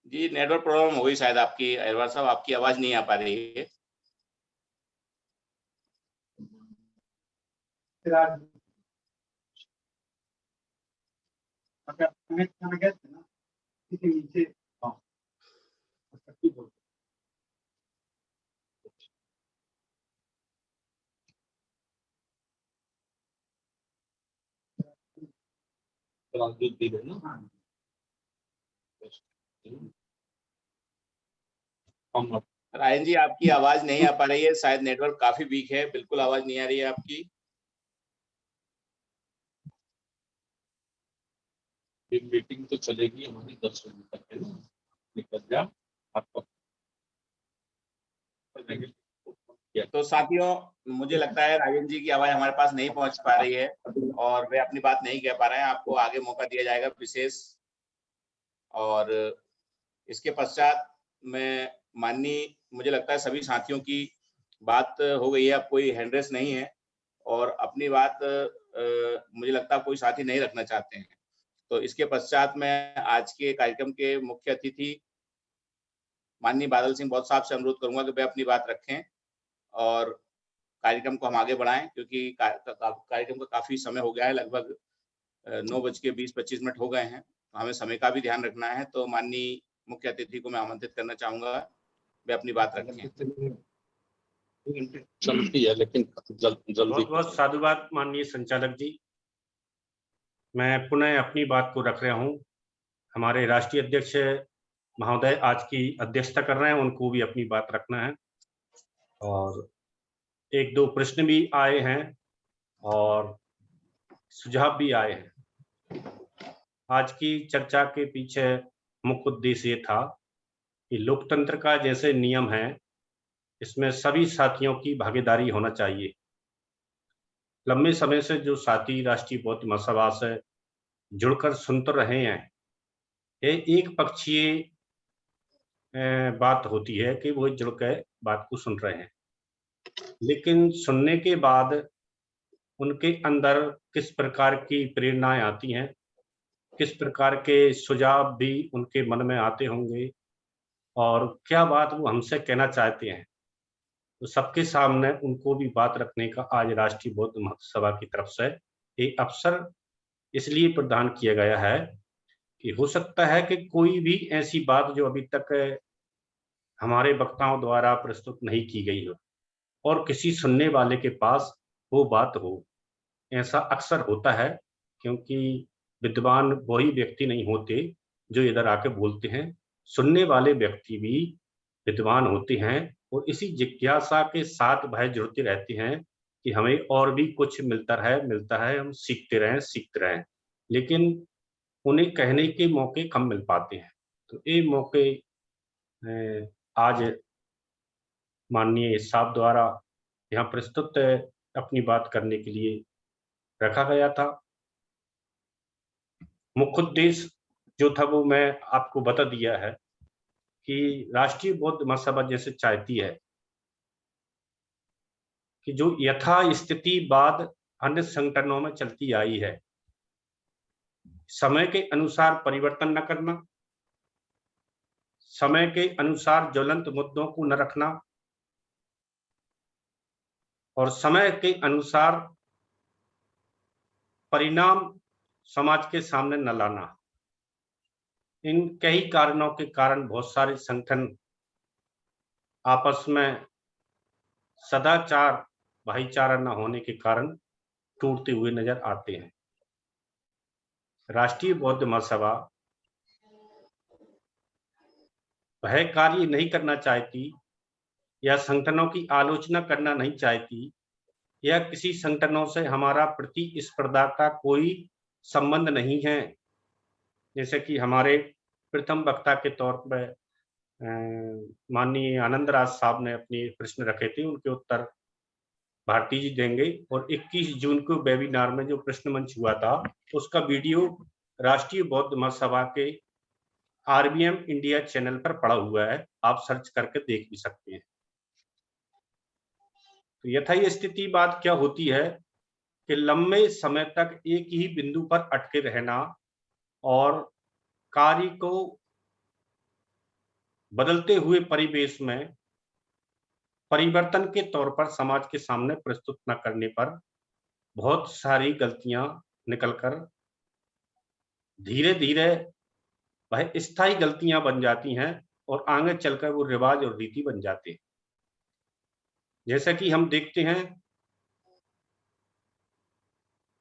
जी, नेटवर्क प्रॉब्लम हो गई शायद आपकी अहिरवार साहब, आपकी आवाज नहीं आ पा रही है। रायन जी, आपकी आवाज नहीं आ पा रही है, शायद नेटवर्क काफी वीक है, बिल्कुल आवाज नहीं आ रही है आपकी। मीटिंग तो चलेगी हमारी 10 बजे तक है ना, निकल जा आपको। तो साथियों, मुझे लगता है राजन जी की आवाज हमारे पास नहीं पहुंच पा रही है और वे अपनी बात नहीं कह पा रहे हैं। आपको आगे मौका दिया जाएगा विशेष। और इसके पश्चात में माननीय, मुझे लगता है सभी साथियों की बात हो गई है, अब कोई हैंड रेस नहीं है और अपनी बात मुझे लगता है कोई साथी नहीं रखना चाहते हैं। तो इसके पश्चात में आज के कार्यक्रम के मुख्य अतिथि माननीय बादल सिंह बौद्ध साहब से अनुरोध करूंगा कि वे अपनी बात रखें और कार्यक्रम को हम आगे बढ़ाएं, क्योंकि कार्यक्रम का काफी समय हो गया है, लगभग 9:20-25 हो गए हैं। तो हमें समय का भी ध्यान रखना है। तो माननीय मुख्य अतिथि को मैं आमंत्रित करना चाहूंगा, वे अपनी बात रखें। चलती है लेकिन जल्दी। बहुत बहुत साधुवाद माननीय संचालक जी। मैं पुनः अपनी बात को रख रहा हूँ। हमारे राष्ट्रीय अध्यक्ष महोदय आज की अध्यक्षता कर रहे हैं, उनको भी अपनी बात रखना है। और 1-2 प्रश्न भी आए हैं और सुझाव भी आए हैं। आज की चर्चा के पीछे मुख्य उद्देश्य ये था कि लोकतंत्र का जैसे नियम है, इसमें सभी साथियों की भागीदारी होना चाहिए। लंबे समय से जो साथी राष्ट्रीय बौद्ध महासभा से जुड़कर सुन तो रहे हैं, ये एक पक्षीय बात होती है कि वो जुड़कर बात को सुन रहे हैं, लेकिन सुनने के बाद उनके अंदर किस प्रकार की प्रेरणाएं आती हैं, किस प्रकार के सुझाव भी उनके मन में आते होंगे और क्या बात वो हमसे कहना चाहते हैं, तो सबके सामने उनको भी बात रखने का आज राष्ट्रीय बौद्ध महासभा की तरफ से एक अवसर इसलिए प्रदान किया गया है कि हो सकता है कि कोई भी ऐसी बात जो अभी तक हमारे वक्ताओं द्वारा प्रस्तुत नहीं की गई हो और किसी सुनने वाले के पास वो बात हो। ऐसा अक्सर होता है, क्योंकि विद्वान वही व्यक्ति नहीं होते जो इधर आके बोलते हैं, सुनने वाले व्यक्ति भी विद्वान होते हैं और इसी जिज्ञासा के साथ वह जुड़ते रहते हैं कि हमें और भी कुछ मिलता है, हम सीखते रहें, लेकिन उन्हें कहने के मौके कम मिल पाते हैं। तो ये मौके आज माननीय साहब द्वारा यहाँ प्रस्तुत अपनी बात करने के लिए रखा गया था। मुख्य उद्देश्य जो था वो मैं आपको बता दिया है कि राष्ट्रीय बौद्ध महासभा जैसे चाहती है कि जो यथा स्थिति बाद अन्य संगठनों में चलती आई है, समय के अनुसार परिवर्तन न करना, समय के अनुसार ज्वलंत मुद्दों को न रखना और समय के अनुसार परिणाम समाज के सामने न लाना, इन कई कारणों के कारण बहुत सारे संगठन आपस में सदाचार भाईचारा न होने के कारण टूटते हुए नजर आते हैं। राष्ट्रीय बौद्ध महासभा वह कार्य नहीं करना चाहती या संगठनों की आलोचना करना नहीं चाहती या किसी संगठनों से हमारा प्रतिस्पर्धा का कोई संबंध नहीं है। जैसे कि हमारे प्रथम वक्ता के तौर पर माननीय आनंद राज साहब ने अपने प्रश्न रखे थे, उनके उत्तर भारती जी देंगे। और 21 जून को वेबिनार में जो प्रश्न मंच हुआ था उसका वीडियो राष्ट्रीय बौद्ध महासभा के RBM इंडिया चैनल पर पड़ा हुआ है, आप सर्च करके देख भी सकते हैं। तो यथाही स्थिति बात क्या होती है कि लंबे समय तक एक ही बिंदु पर अटके रहना और कार्य को बदलते हुए परिवेश में परिवर्तन के तौर पर समाज के सामने प्रस्तुत न करने पर बहुत सारी गलतियां निकलकर धीरे धीरे वह स्थायी गलतियां बन जाती हैं और आगे चलकर वो रिवाज और रीति बन जाते हैं। जैसा कि हम देखते हैं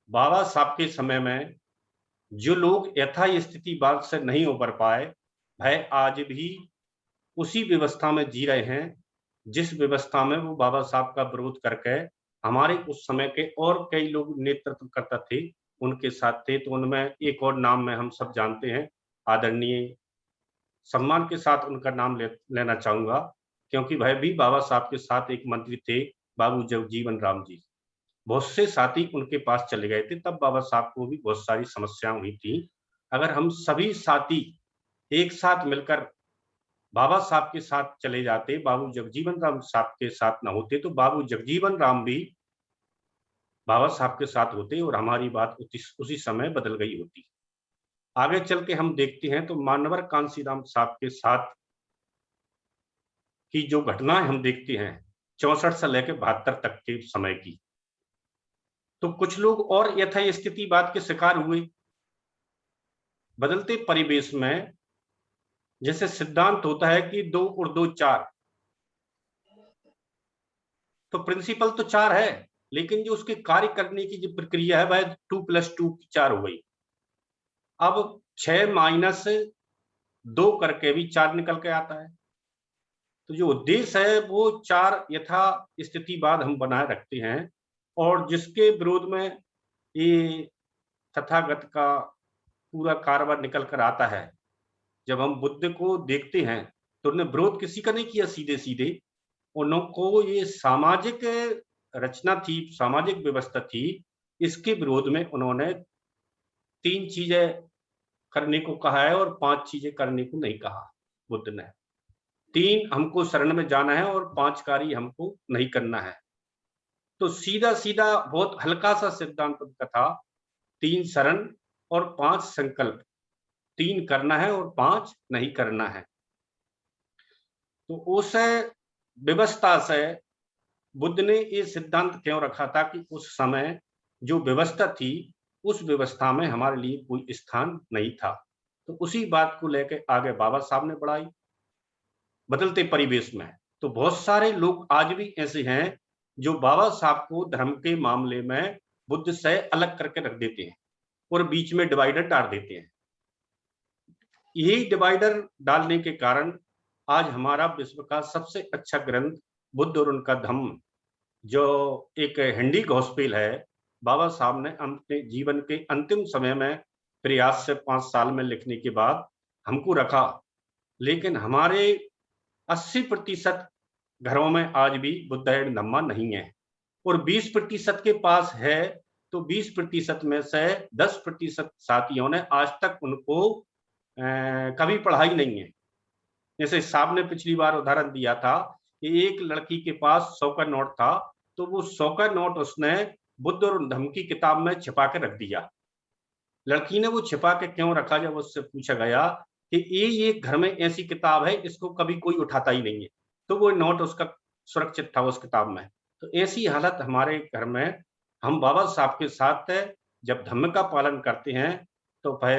बाबा साहब के समय में जो लोग यथाही स्थिति बात से नहीं उबर पाए वह आज भी उसी व्यवस्था में जी रहे हैं जिस व्यवस्था में वो बाबा साहब का विरोध करके हमारे उस समय के और कई लोग नेतृत्व करता थे उनके साथ थे। तो उनमें एक और नाम में हम सब जानते हैं, आदरणीय सम्मान के साथ उनका नाम लेना चाहूंगा क्योंकि वह भी बाबा साहब के साथ एक मंत्री थे, बाबू जगजीवन राम जी। बहुत से साथी उनके पास चले गए थे, तब बाबा साहब को भी बहुत सारी समस्याएं हुई थी। अगर हम सभी साथी एक साथ मिलकर बाबा साहब के साथ चले जाते, बाबू जगजीवन राम साहब के साथ न होते, तो बाबू जगजीवन राम भी बाबा साहब के साथ होते और हमारी बात उसी समय बदल गई होती। आगे चल के हम देखते हैं तो मानवर कांसीराम साहब के साथ की जो घटनाएं हम देखते हैं 64 से लेकर 72 तक के समय की, तो कुछ लोग और यथास्थिति बात के शिकार हुए। बदलते परिवेश में जैसे सिद्धांत होता है कि 2 और 2 4, तो प्रिंसिपल तो 4 है लेकिन जो उसके कार्य करने की जो प्रक्रिया है वह 2 + 2 4 हो गई। अब 6 - 2 करके भी 4 निकल के आता है। तो जो उद्देश्य है वो 4 यथा स्थिति बाद हम बनाए रखते हैं और जिसके विरोध में ये तथागत का पूरा कारोबार निकल कर आता है। जब हम बुद्ध को देखते हैं तो उन्होंने विरोध किसी का नहीं किया सीधे सीधे, उनको ये सामाजिक रचना थी, सामाजिक व्यवस्था थी, इसके विरोध में उन्होंने 3 चीजें करने को कहा है और 5 चीजें करने को नहीं कहा। बुद्ध ने 3 हमको शरण में जाना है और 5 कार्य हमको नहीं करना है। तो सीधा सीधा बहुत हल्का सा सिद्धांत उनका था, 3 शरण और 5 संकल्प, 3 करना है और 5 नहीं करना है। तो उस व्यवस्था से बुद्ध ने ये सिद्धांत क्यों रखा था कि उस समय जो व्यवस्था थी उस व्यवस्था में हमारे लिए कोई स्थान नहीं था। तो उसी बात को लेकर आगे बाबा साहब ने बढ़ाई बदलते परिवेश में। तो बहुत सारे लोग आज भी ऐसे हैं जो बाबा साहब को धर्म के मामले में बुद्ध से अलग करके रख देते हैं और बीच में डिवाइडर डाल देते हैं। यही डिवाइडर डालने के कारण आज हमारा विश्व का सबसे अच्छा ग्रंथ बुद्ध और उनका धम्म, जो एक हिंदी गॉस्पेल है, बाबा साहब ने अपने जीवन के अंतिम समय में प्रयास से 5 साल में लिखने के बाद हमको रखा। लेकिन हमारे 80% घरों में आज भी बुद्ध एंड धम्मा नहीं है और 20% के पास है। तो 20% में से 10% साथियों ने आज तक उनको कभी पढ़ाई नहीं है। जैसे साहब ने पिछली बार उदाहरण दिया था कि एक लड़की के पास 100 का नोट था, तो वो 100 का नोट उसने बुद्ध और धम्म की किताब में छिपा के रख दिया। लड़की ने वो छिपा के क्यों रखा, जब उससे पूछा गया कि ये घर में ऐसी किताब है, इसको कभी कोई उठाता ही नहीं है, तो वो नोट उसका सुरक्षित था उस किताब में। तो ऐसी हालत हमारे घर में, हम बाबा साहब के साथ जब धम्म का पालन करते हैं तो भाई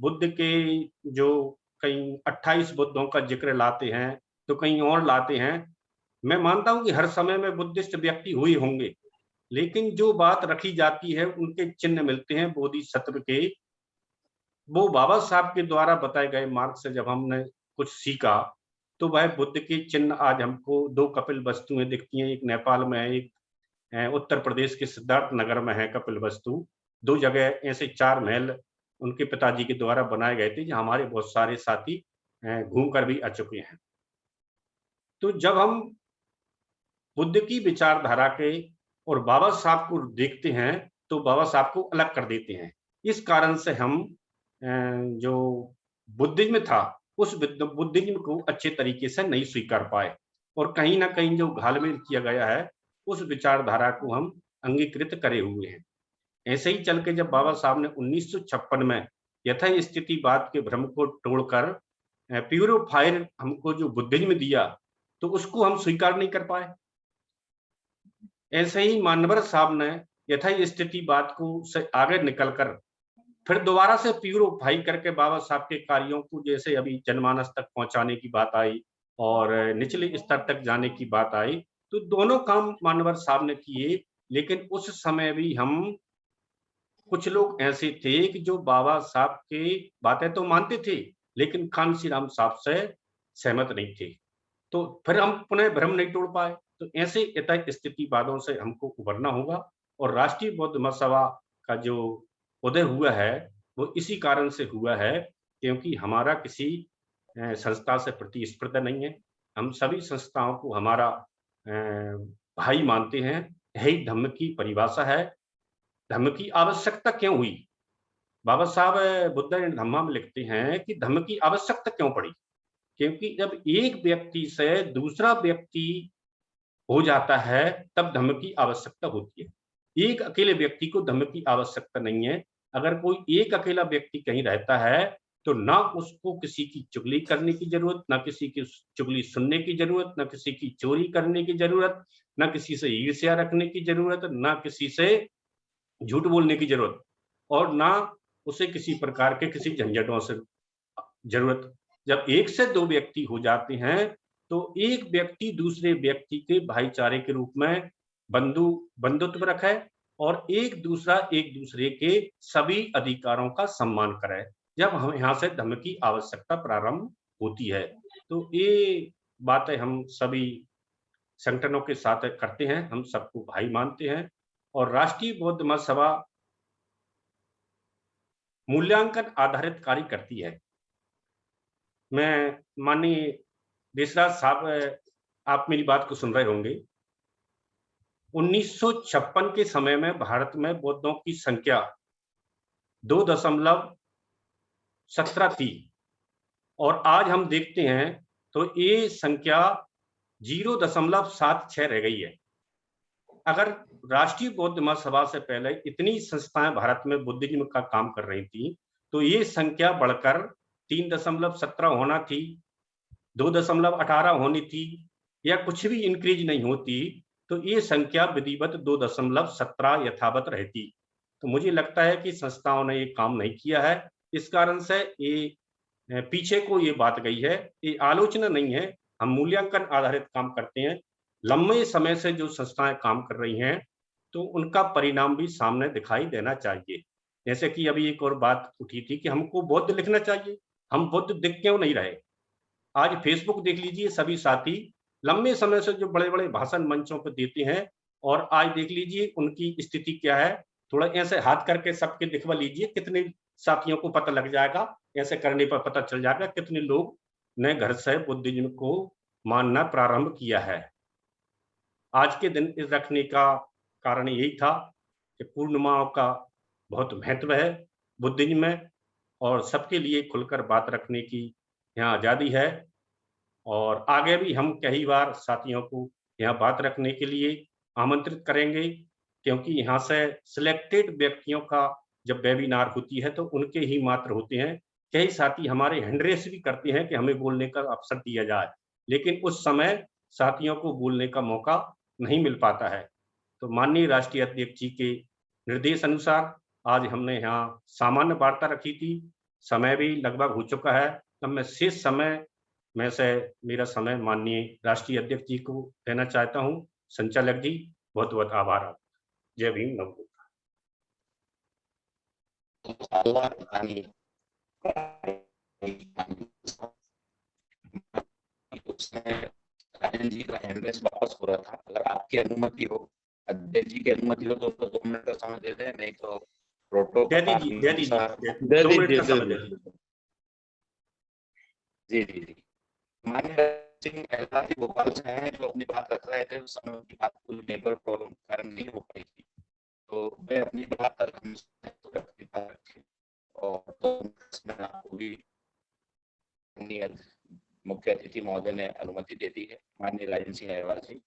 बुद्ध के जो कहीं 28 बुद्धों का जिक्र लाते हैं तो कहीं और लाते हैं। मैं मानता हूं कि हर समय में बुद्धिस्ट व्यक्ति हुए होंगे, लेकिन जो बात रखी जाती है उनके चिन्ह मिलते हैं बोधिसत्व के। वो बाबा साहब के द्वारा बताए गए मार्ग से जब हमने कुछ सीखा तो वह बुद्ध के चिन्ह आज हमको 2 कपिल वस्तुएं दिखती हैं। एक नेपाल में है, एक उत्तर प्रदेश के सिद्धार्थ नगर में है कपिल वस्तु। 2 जगह ऐसे 4 महल उनके पिताजी के द्वारा बनाए गए थे, जहाँ हमारे बहुत सारे साथी घूम कर भी आ चुके हैं। तो जब हम बुद्ध की विचारधारा के और बाबा साहब को देखते हैं तो बाबा साहब को अलग कर देते हैं। इस कारण से हम जो बुद्धिज्म था उस बुद्धिज्म को अच्छे तरीके से नहीं स्वीकार पाए, और कहीं ना कहीं जो घालमेल किया गया है उस विचारधारा को हम अंगीकृत करे हुए हैं। ऐसे ही चल के जब बाबा साहब ने 1956 में यथास्थितिवाद के भ्रम को तोड़कर प्यूरोफायर हमको जो बुद्धिज्म दिया तो उसको हम स्वीकार नहीं कर पाए। ऐसे ही मानवर साहब ने यथास्थितिवाद को से आगे निकलकर फिर दोबारा से प्यूरोफाई करके बाबा साहब के कार्यों को, जैसे अभी जनमानस तक पहुंचाने की बात आई और निचले स्तर तक जाने की बात आई, तो दोनों काम मानवर साहब ने किए। लेकिन उस समय भी हम कुछ लोग ऐसे थे कि जो बाबा साहब की बातें तो मानते थे लेकिन कांसी राम साहब से सहमत नहीं थे, तो फिर हम पुनः भ्रम नहीं तोड़ पाए। तो ऐसे यथास्थितिवादों से हमको उभरना होगा, और राष्ट्रीय बौद्ध महासभा का जो उदय हुआ है वो इसी कारण से हुआ है क्योंकि हमारा किसी संस्था से प्रतिस्पर्धा नहीं है। हम सभी संस्थाओं को हमारा भाई मानते हैं। यही धम्म की परिभाषा है। धम्म की आवश्यकता क्यों हुई? बाबा साहब बुद्ध धम्मा में लिखते हैं कि धम्म की आवश्यकता क्यों पड़ी, क्योंकि जब एक व्यक्ति से दूसरा व्यक्ति हो जाता है तब धम्म की आवश्यकता होती है। एक अकेले व्यक्ति को धम्म की आवश्यकता नहीं है। अगर कोई एक अकेला व्यक्ति कहीं रहता है तो ना उसको किसी की चुगली करने की जरूरत, ना किसी की चुगली सुनने की जरूरत, ना किसी की चोरी करने की जरूरत, ना किसी से ईर्ष्या रखने की जरूरत, ना किसी से झूठ बोलने की जरूरत, और ना उसे किसी प्रकार के किसी झंझटों से जरूरत। जब 1 से 2 व्यक्ति हो जाते हैं तो एक व्यक्ति दूसरे व्यक्ति के भाईचारे के रूप में बंधुत्व रखे और एक दूसरे के सभी अधिकारों का सम्मान करे। जब हम यहाँ से धम्म की आवश्यकता प्रारंभ होती है, तो ये बातें हम सभी संगठनों के साथ करते हैं। हम सबको भाई मानते हैं, और राष्ट्रीय बौद्ध महासभा मूल्यांकन आधारित कार्य करती है। मैं माननीय देशराज साहब, आप मेरी बात को सुन रहे होंगे। 1956 के समय में भारत में बौद्धों की संख्या 2.17 थी, और आज हम देखते हैं तो ये संख्या 0.76 रह गई है। अगर राष्ट्रीय बौद्ध महासभा से पहले इतनी संस्थाएं भारत में बुद्धिज्म का काम कर रही थी, तो ये संख्या बढ़कर 3.17 होना थी, 2.18 होनी थी, या कुछ भी इंक्रीज नहीं होती, तो ये संख्या विधिवत 2.17 यथावत रहती। तो मुझे लगता है कि संस्थाओं ने ये काम नहीं किया है। इस कारण से ये पीछे को ये बात गई है। ये आलोचना नहीं है, हम मूल्यांकन आधारित काम करते हैं। लंबे समय से जो संस्थाएं काम कर रही हैं तो उनका परिणाम भी सामने दिखाई देना चाहिए। जैसे कि अभी एक और बात उठी थी कि हमको बौद्ध लिखना चाहिए, हम बौद्ध दिख क्यों नहीं रहे? आज फेसबुक देख लीजिए, सभी साथी लंबे समय से जो बड़े बड़े भाषण मंचों पर देते हैं, और आज देख लीजिए उनकी स्थिति क्या है। थोड़ा ऐसे हाथ करके सबके दिखवा लीजिए, कितने साथियों को पता लग जाएगा। ऐसे करने पर पता चल जाएगा कितने लोग ने घर से बुद्धिज्म को मानना प्रारंभ किया है। आज के दिन इस रखने का कारण यही था कि पूर्णिमाओं का बहुत महत्व है बुद्धिज्म में, और सबके लिए खुलकर बात रखने की यहाँ आज़ादी है। और आगे भी हम कई बार साथियों को यहाँ बात रखने के लिए आमंत्रित करेंगे, क्योंकि यहाँ से सिलेक्टेड व्यक्तियों का जब वेबिनार होती है तो उनके ही मात्र होते हैं, कई साथी हमारे हिंड्रेस भी करते हैं कि हमें बोलने का अवसर दिया जाए, लेकिन उस समय साथियों को बोलने का मौका नहीं मिल पाता है। तो माननीय राष्ट्रीय अध्यक्ष जी के निर्देश अनुसार आज हमने यहाँ सामान्य वार्ता रखी थी। समय भी लगभग हो चुका है। अब मैं शेष समय में से मेरा समय माननीय राष्ट्रीय अध्यक्ष जी को देना चाहता हूँ। संचालक जी, बहुत बहुत आभार आप। जय भीम, नमो बुद्धाय। राजन जी का हैंडरेस वापस हो रहा था, अगर आपकी अनुमति हो, अध्यक्ष जी की अनुमति हो तो उसको 2 मिनट का समय दे दें, नहीं तो प्रोटोकॉल दे दीजिए। जी। माननीय सिंह एलआरटी भोपाल से हैं जो अपनी बात रख रहे थे, उस समय की बात कोई नेटवर्क प्रॉब्लम कारण नहीं हो पाई थी, तो मैं अपनी बात रखी और तो मैं आपको भी मुख्य अतिथि महोदय ने अनुमति दे दी है। माननीय राजन सिंह अहरवाल जी।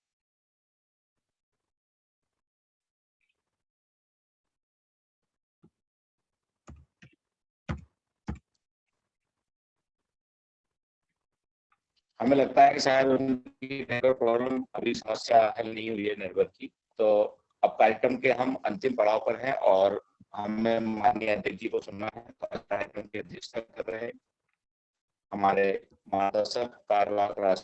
हमें लगता है कि शायद उनकी नेटवर्क प्रॉब्लम अभी समस्या हल नहीं हुई है नेटवर्क की। तो अब कार्यक्रम के हम अंतिम पड़ाव पर हैं और हमें माननीय अध्यक्ष जी को सुनना है। तो कार्यक्रम की अध्यक्षता कर रहे हैं हमारे मार्गदर्शक कार्यवाहक